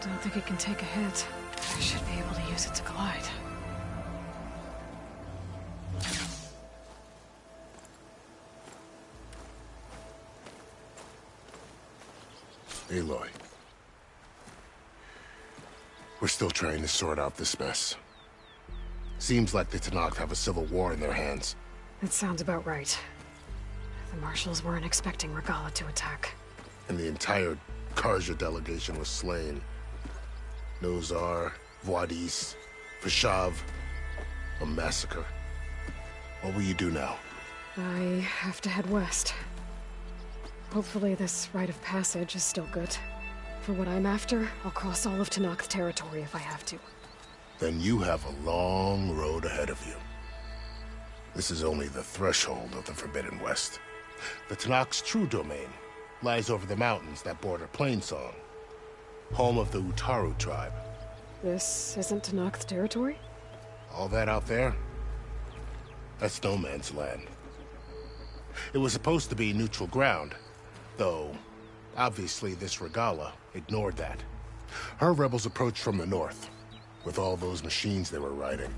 Don't think it can take a hit. I should be able to use it to glide. Aloy. We're still trying to sort out this mess. Seems like the Tenakth have a civil war in their hands. That sounds about right. The marshals weren't expecting Regala to attack. And the entire Karja delegation was slain. Nozar, Voidis, Fashav, a massacre. What will you do now? I have to head west. Hopefully this rite of passage is still good. For what I'm after, I'll cross all of Tenakth territory if I have to. Then you have a long road ahead of you. This is only the threshold of the Forbidden West. The Tenakth's true domain lies over the mountains that border Plainsong, home of the Utaru tribe. This isn't Tenakth territory? All that out there? That's no man's land. It was supposed to be neutral ground, though obviously this Regala ignored that. Her rebels approached from the north. With all those machines they were riding,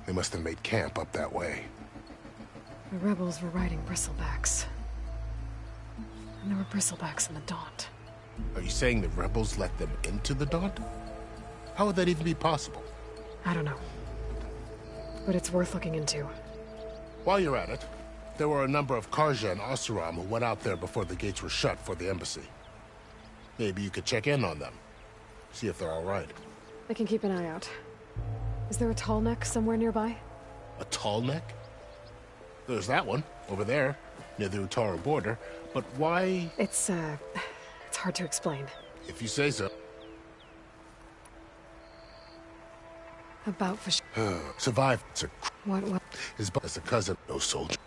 they must have made camp up that way. The rebels were riding bristlebacks. And there were bristlebacks in the Daunt. Are you saying the rebels let them into the Daunt? How would that even be possible? I don't know. But it's worth looking into. While you're at it, there were a number of Karja and Oseram who went out there before the gates were shut for the embassy. Maybe you could check in on them. See if they're all right. I can keep an eye out. Is there a tall neck somewhere nearby? A tall neck? There's that one, over there, near the Utaru border. But why? It's hard to explain. If you say so. About Fish. Survived. What? His as a cousin, no soldier.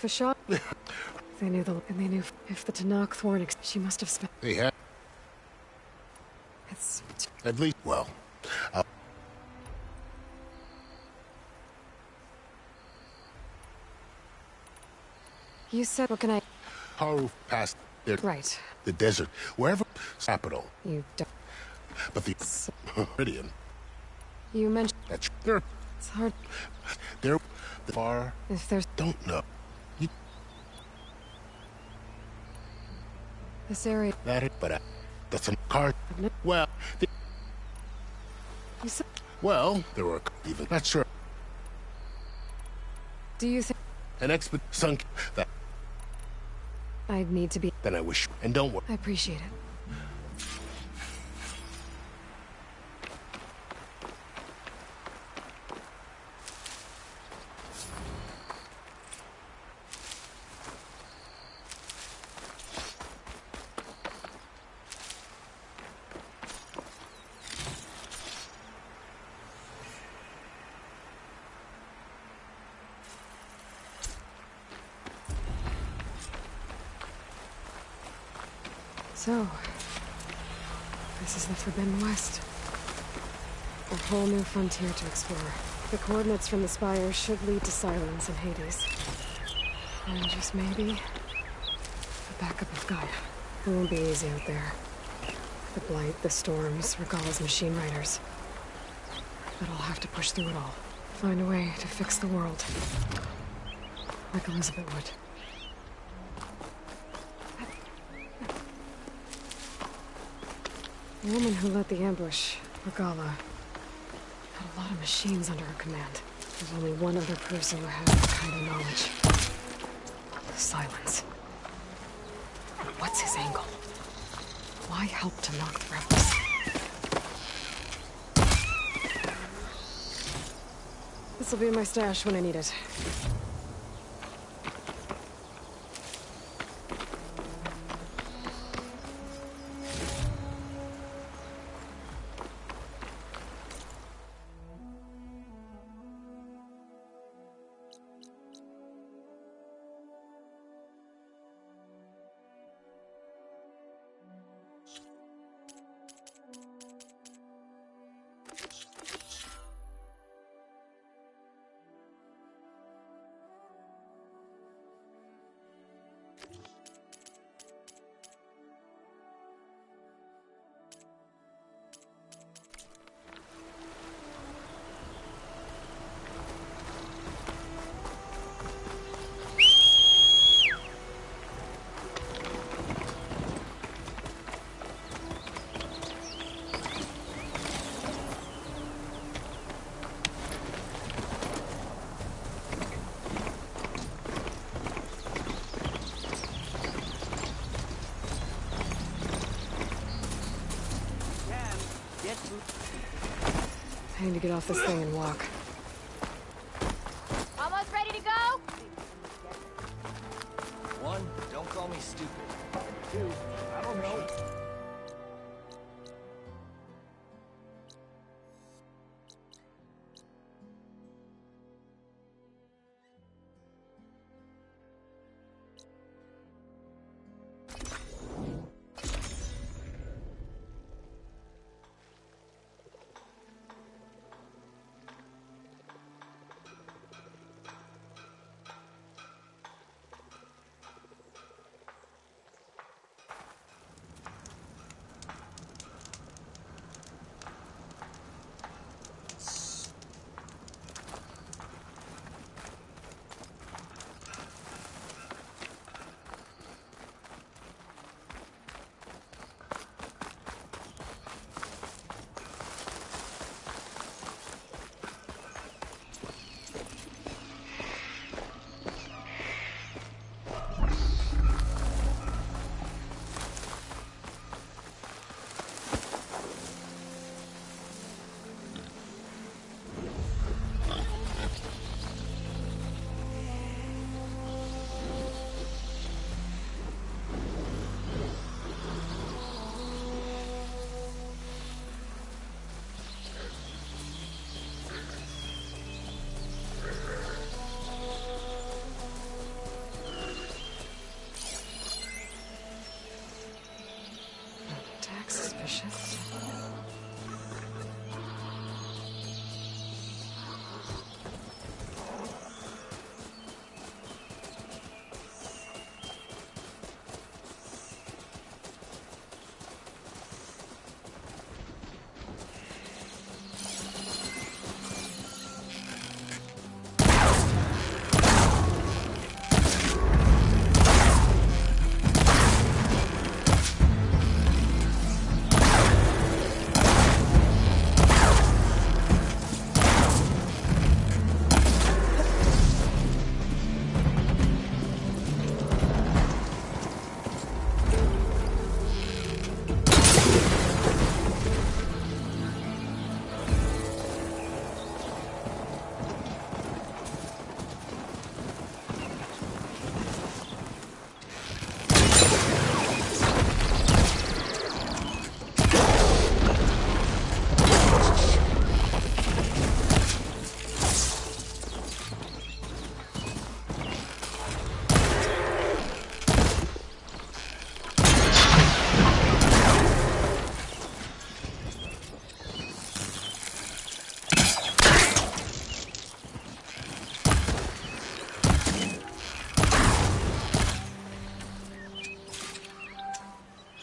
Fashav? They knew if the Tenakth weren't she must have spent. They had. It's at least, well, You said, what can I? Haru passed there. Right. The desert, wherever capital. You don't. But the Meridian. You mentioned. That's there. It's hard. They're far. If there's. Don't know. This area. But that's a car. Well, you said. Well, there were even not sure. Do you think an expert sunk that? I'd need to be. Then I wish, and don't worry. I appreciate it. So, this is the Forbidden West. A whole new frontier to explore. The coordinates from the spire should lead to Silence and Hades. And just maybe, a backup of Gaia. It won't be easy out there. The Blight, the Storms, Regalla's machine riders. But I'll have to push through it all. Find a way to fix the world. Like Elizabeth would. The woman who led the ambush, Regalla, had a lot of machines under her command. There's only one other person who has that kind of knowledge. Silence. What's his angle? Why help to knock the rebels? This'll be in my stash when I need it. I need to get off this thing and walk. Almost ready to go? 1, don't call me stupid. 2, I don't know.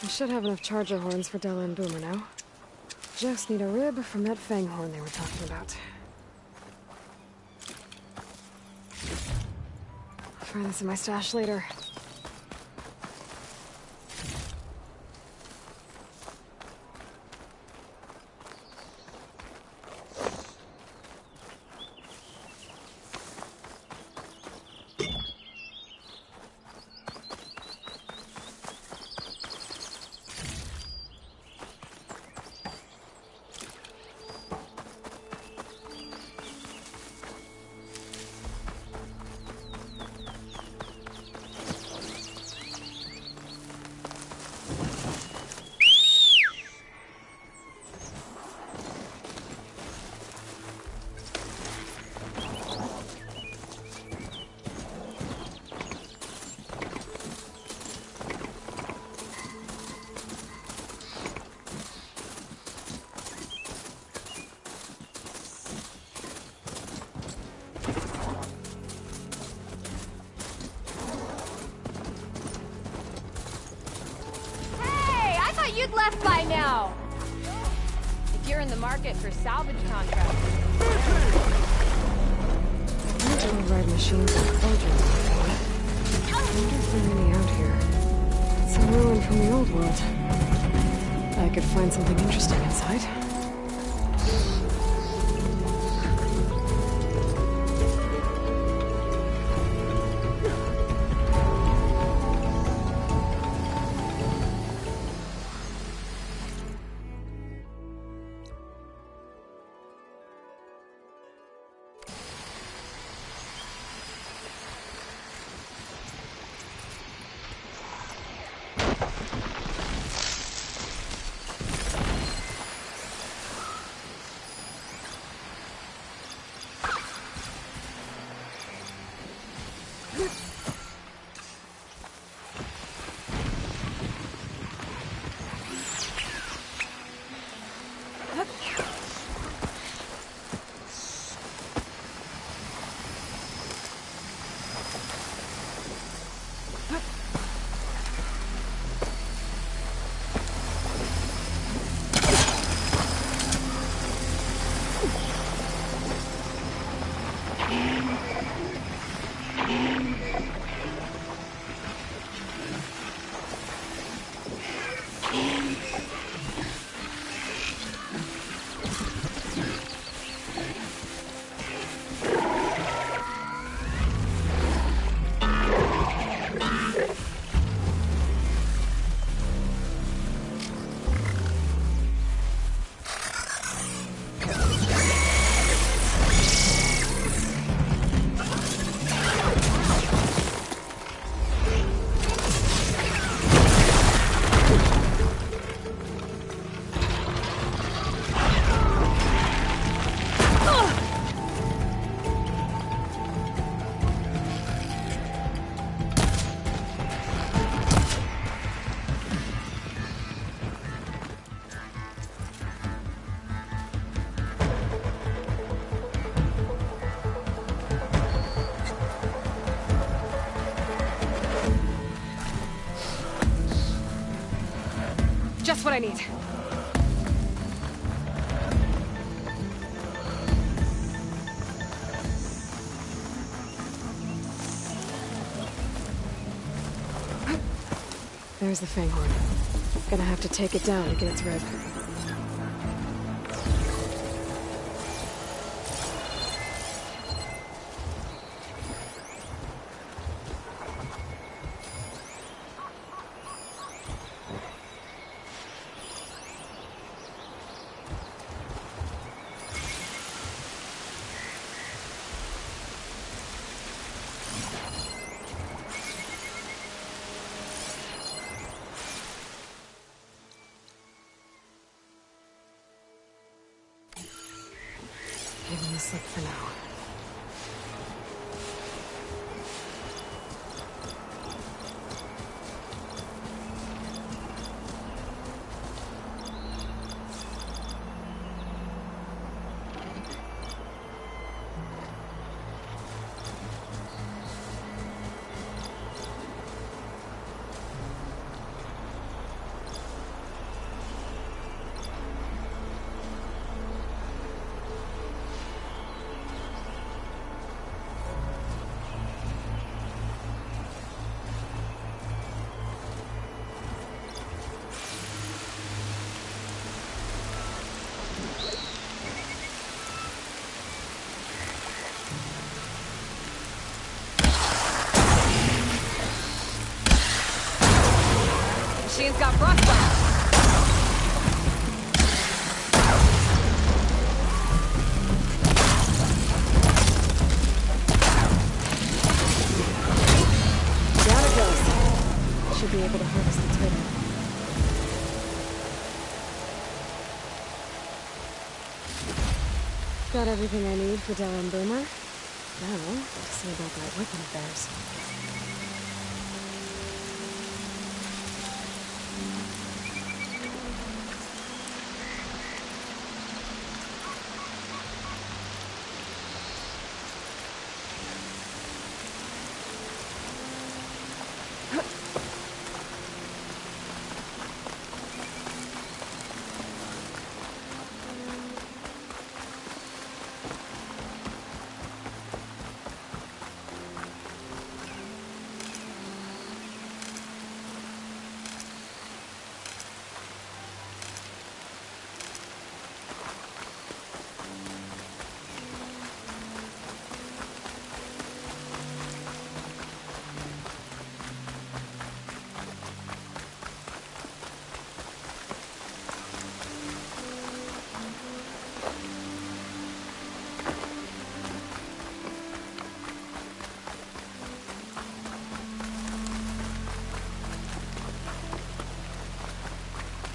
I should have enough charger horns for Della and Boomer now. Just need a rib from that fang horn they were talking about. I'll find this in my stash later. You'd left by now. If you're in the market for salvage contracts. These old ride machines and soldiers. I wonder if there are any out here. Some ruin from the old world. I could find something interesting inside. Just what I need. There's the fang horn. Gonna have to take it down to get its rib. Give him the slip for now. machine's got frostbite. Down it goes. Should be able to harvest the titan. Got everything I need for Dell and Boomer. Now, let's see about that weapon of theirs.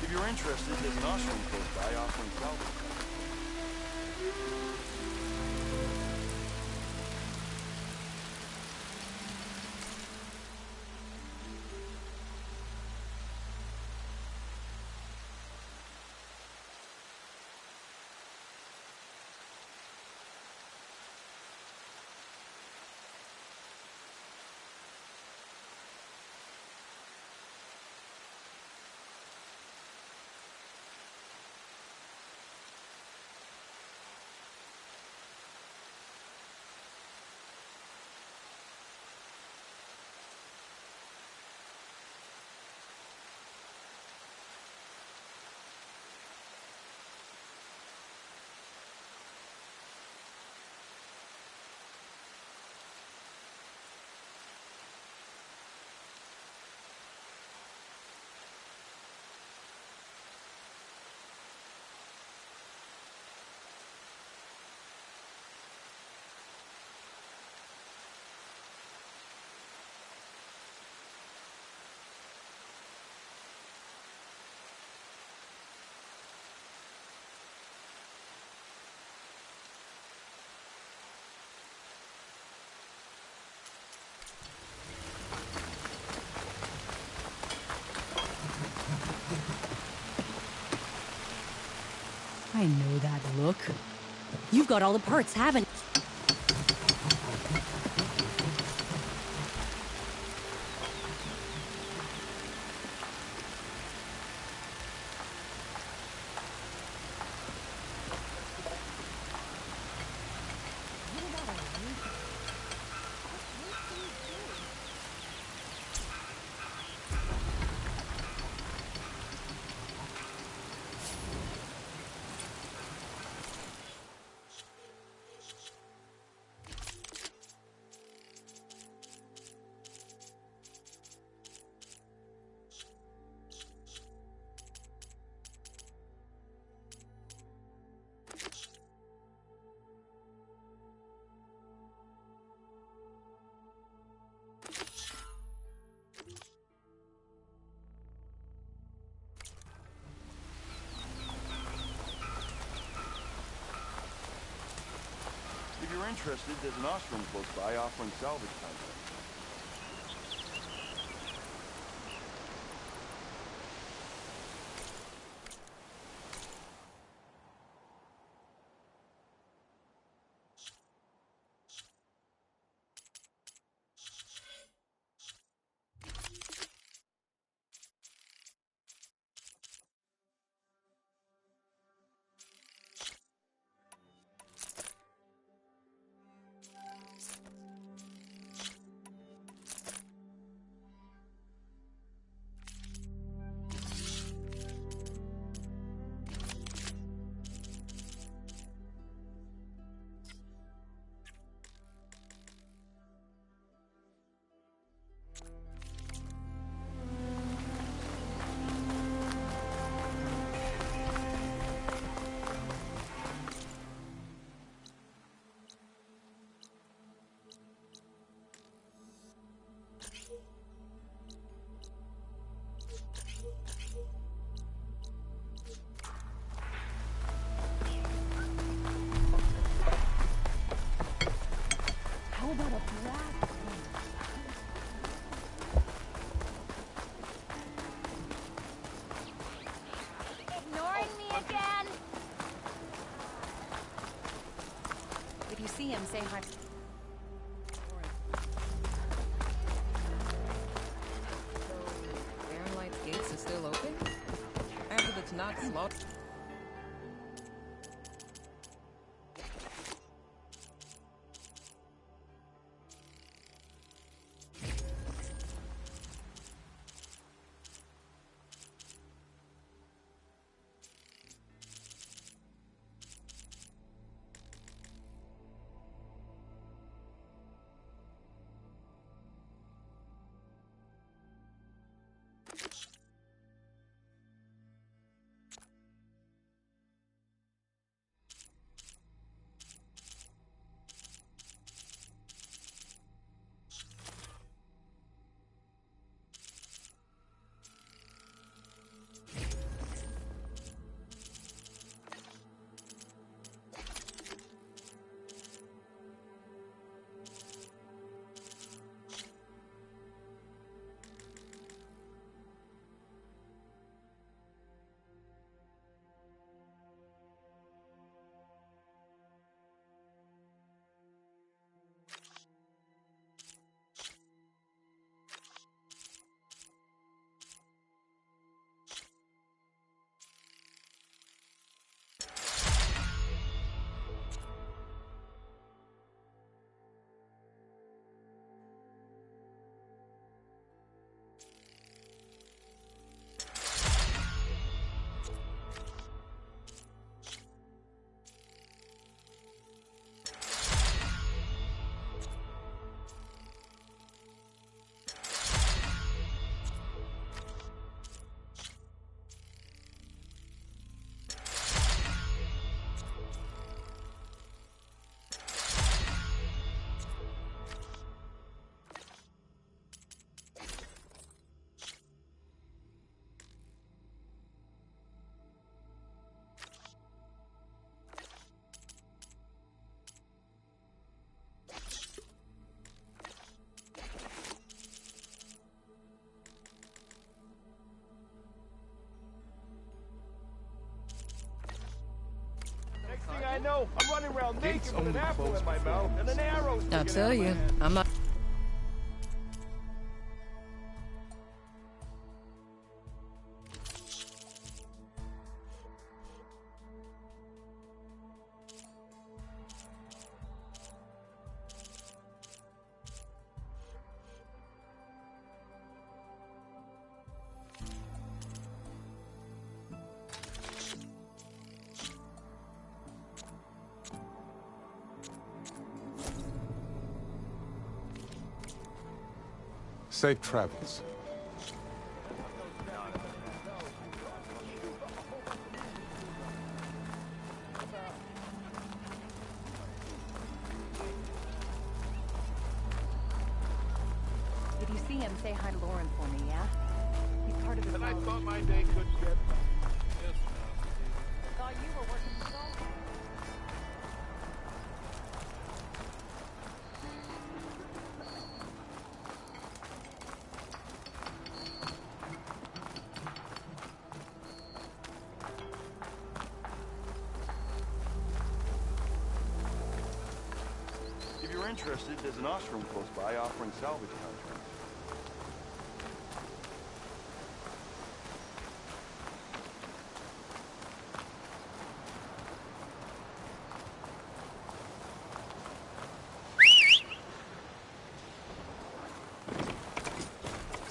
If you're interested, there's an ashram close by offering salvage. I know that look. You've got all the parts, haven't you? If you're interested, there's an ashram close by offering salvage contracts. him, say hi. Baron Light's gates are still open? After the Tanakh slaughter? Next thing I know, I'm running around naked with an apple in my mouth and an arrow sticking I'll tell out of my you, hand. I'm not. Safe travels. If you see him, say hi to Lauren for me, yeah? He's part of the And I problem. thought my day could get... Thought you were working so hard. If you're interested, there's an ostrom close by offering salvage contracts.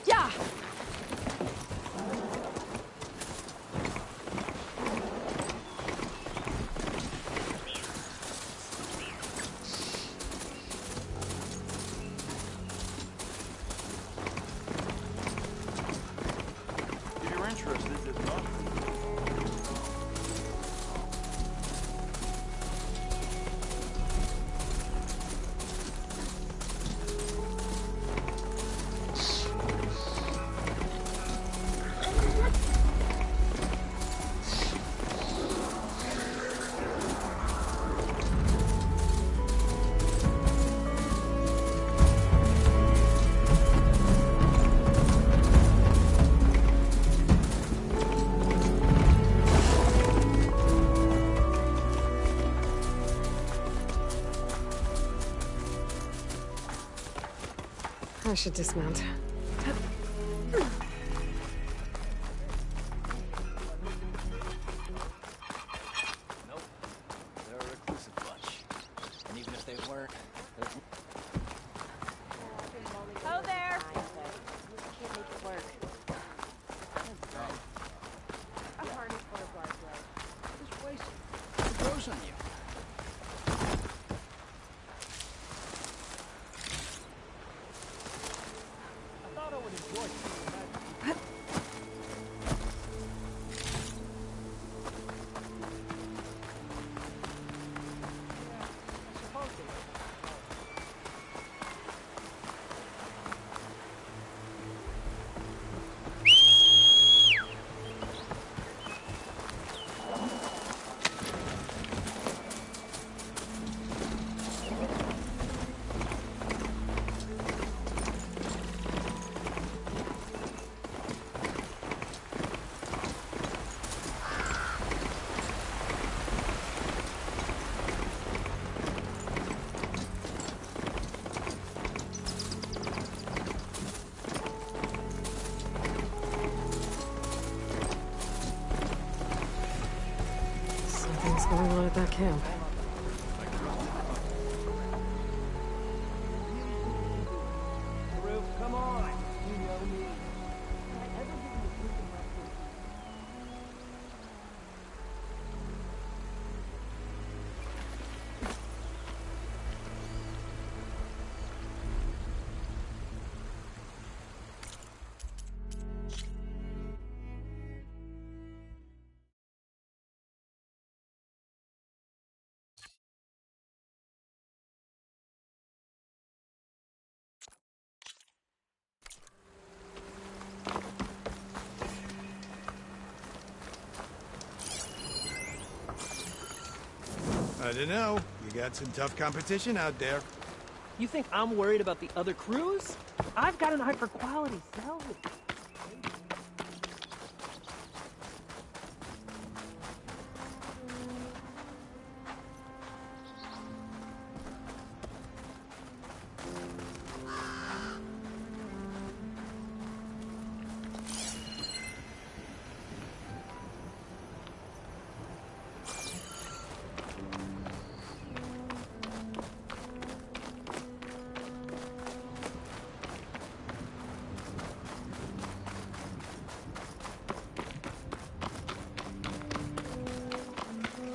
Yeah! If you're interested, there's an ostrom. I should dismount. Nope. They're a reclusive bunch. And even if they weren't, there's... Oh, there! Can't make it work. A harness for a guard blade. Just waste it. It grows on you. I thought I would enjoy seeing that. Something's going on at that camp. Roof, come on. You know me. I don't know. You got some tough competition out there. You think I'm worried about the other crews? I've got an eye for quality salvage.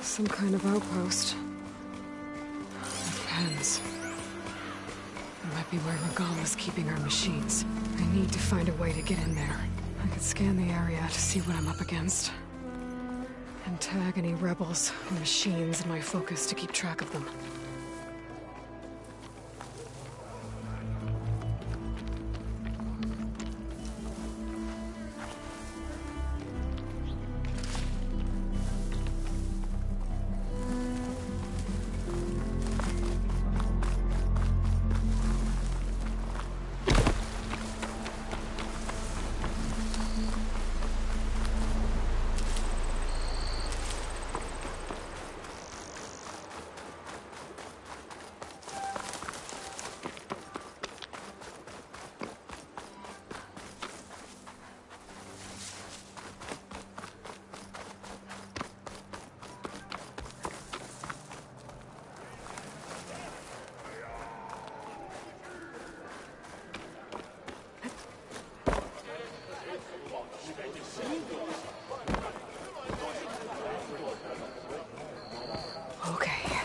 Some kind of outpost. With pens. It might be where Regala's keeping her machines. I need to find a way to get in there. I could scan the area to see what I'm up against. And tag any rebels or machines in my focus to keep track of them. Okay,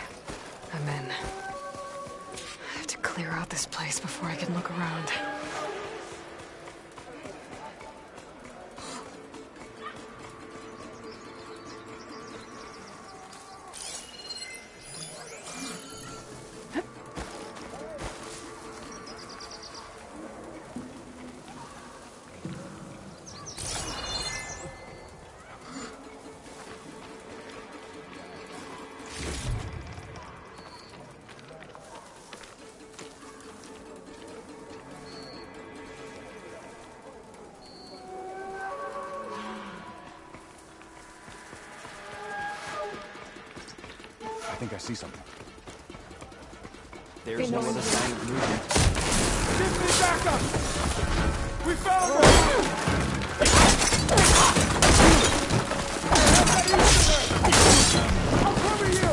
I'm in. I have to clear out this place before I can look around. I think I see something. There's no other sign of movement. Give me backup! We found her! I'll cover you!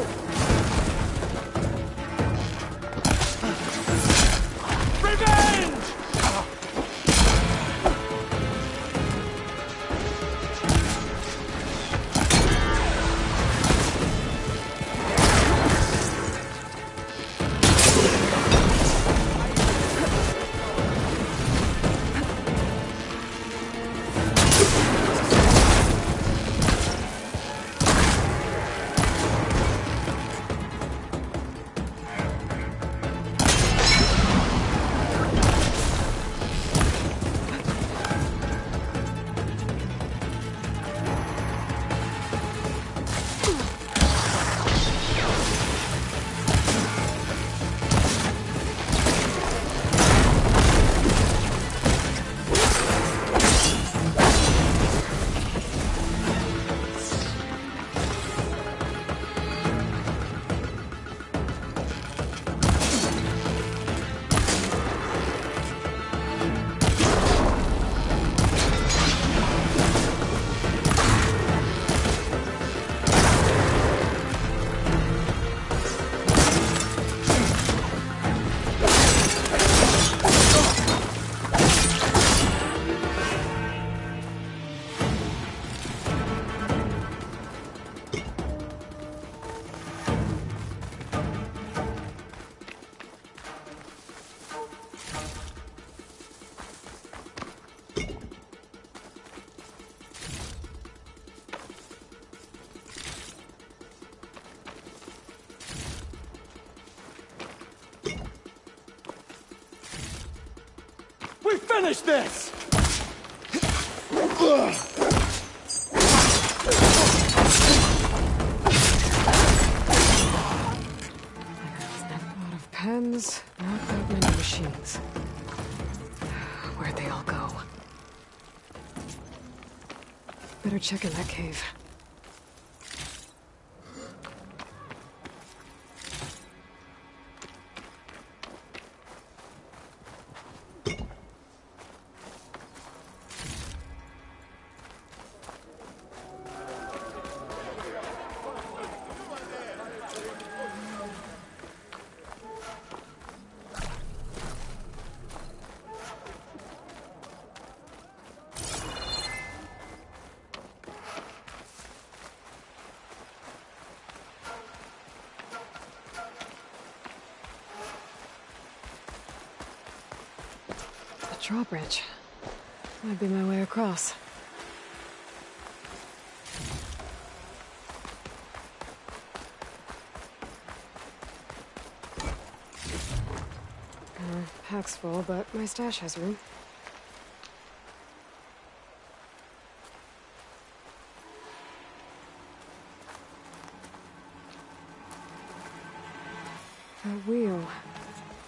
Revenge! We finished this! A lot of pens, not that many machines. Where'd they all go? Better check in that cave. Drawbridge. Might be my way across. Pack's full, but my stash has room. That wheel.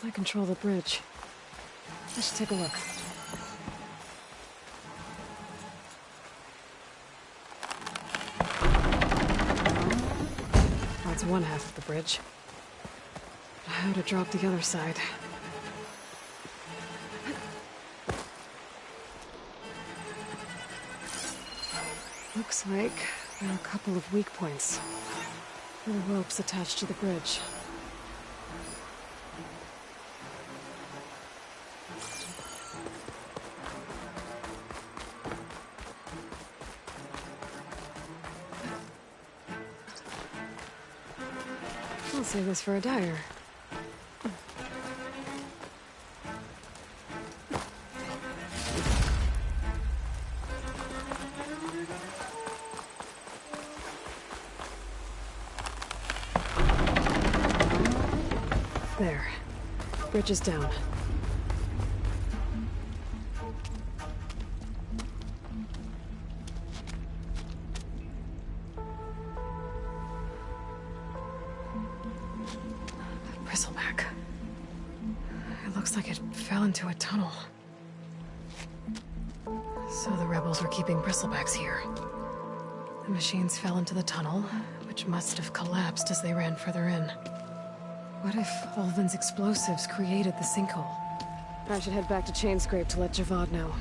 I control the bridge. Let's take a look. That's one half of the bridge. How to drop the other side? Looks like there are a couple of weak points. Little ropes attached to the bridge. I'll save this for a dyer. There. Bridge is down. Bristleback. It looks like it fell into a tunnel. So the rebels were keeping bristlebacks here. The machines fell into the tunnel, which must have collapsed as they ran further in. What if Olvin's explosives created the sinkhole? I should head back to Chainscrape to let Javad know.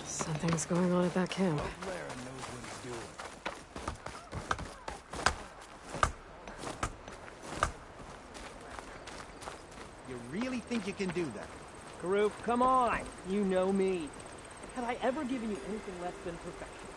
Something's going on at that camp. You really think you can do that? Karuk, come on! You know me. Have I ever given you anything less than perfection?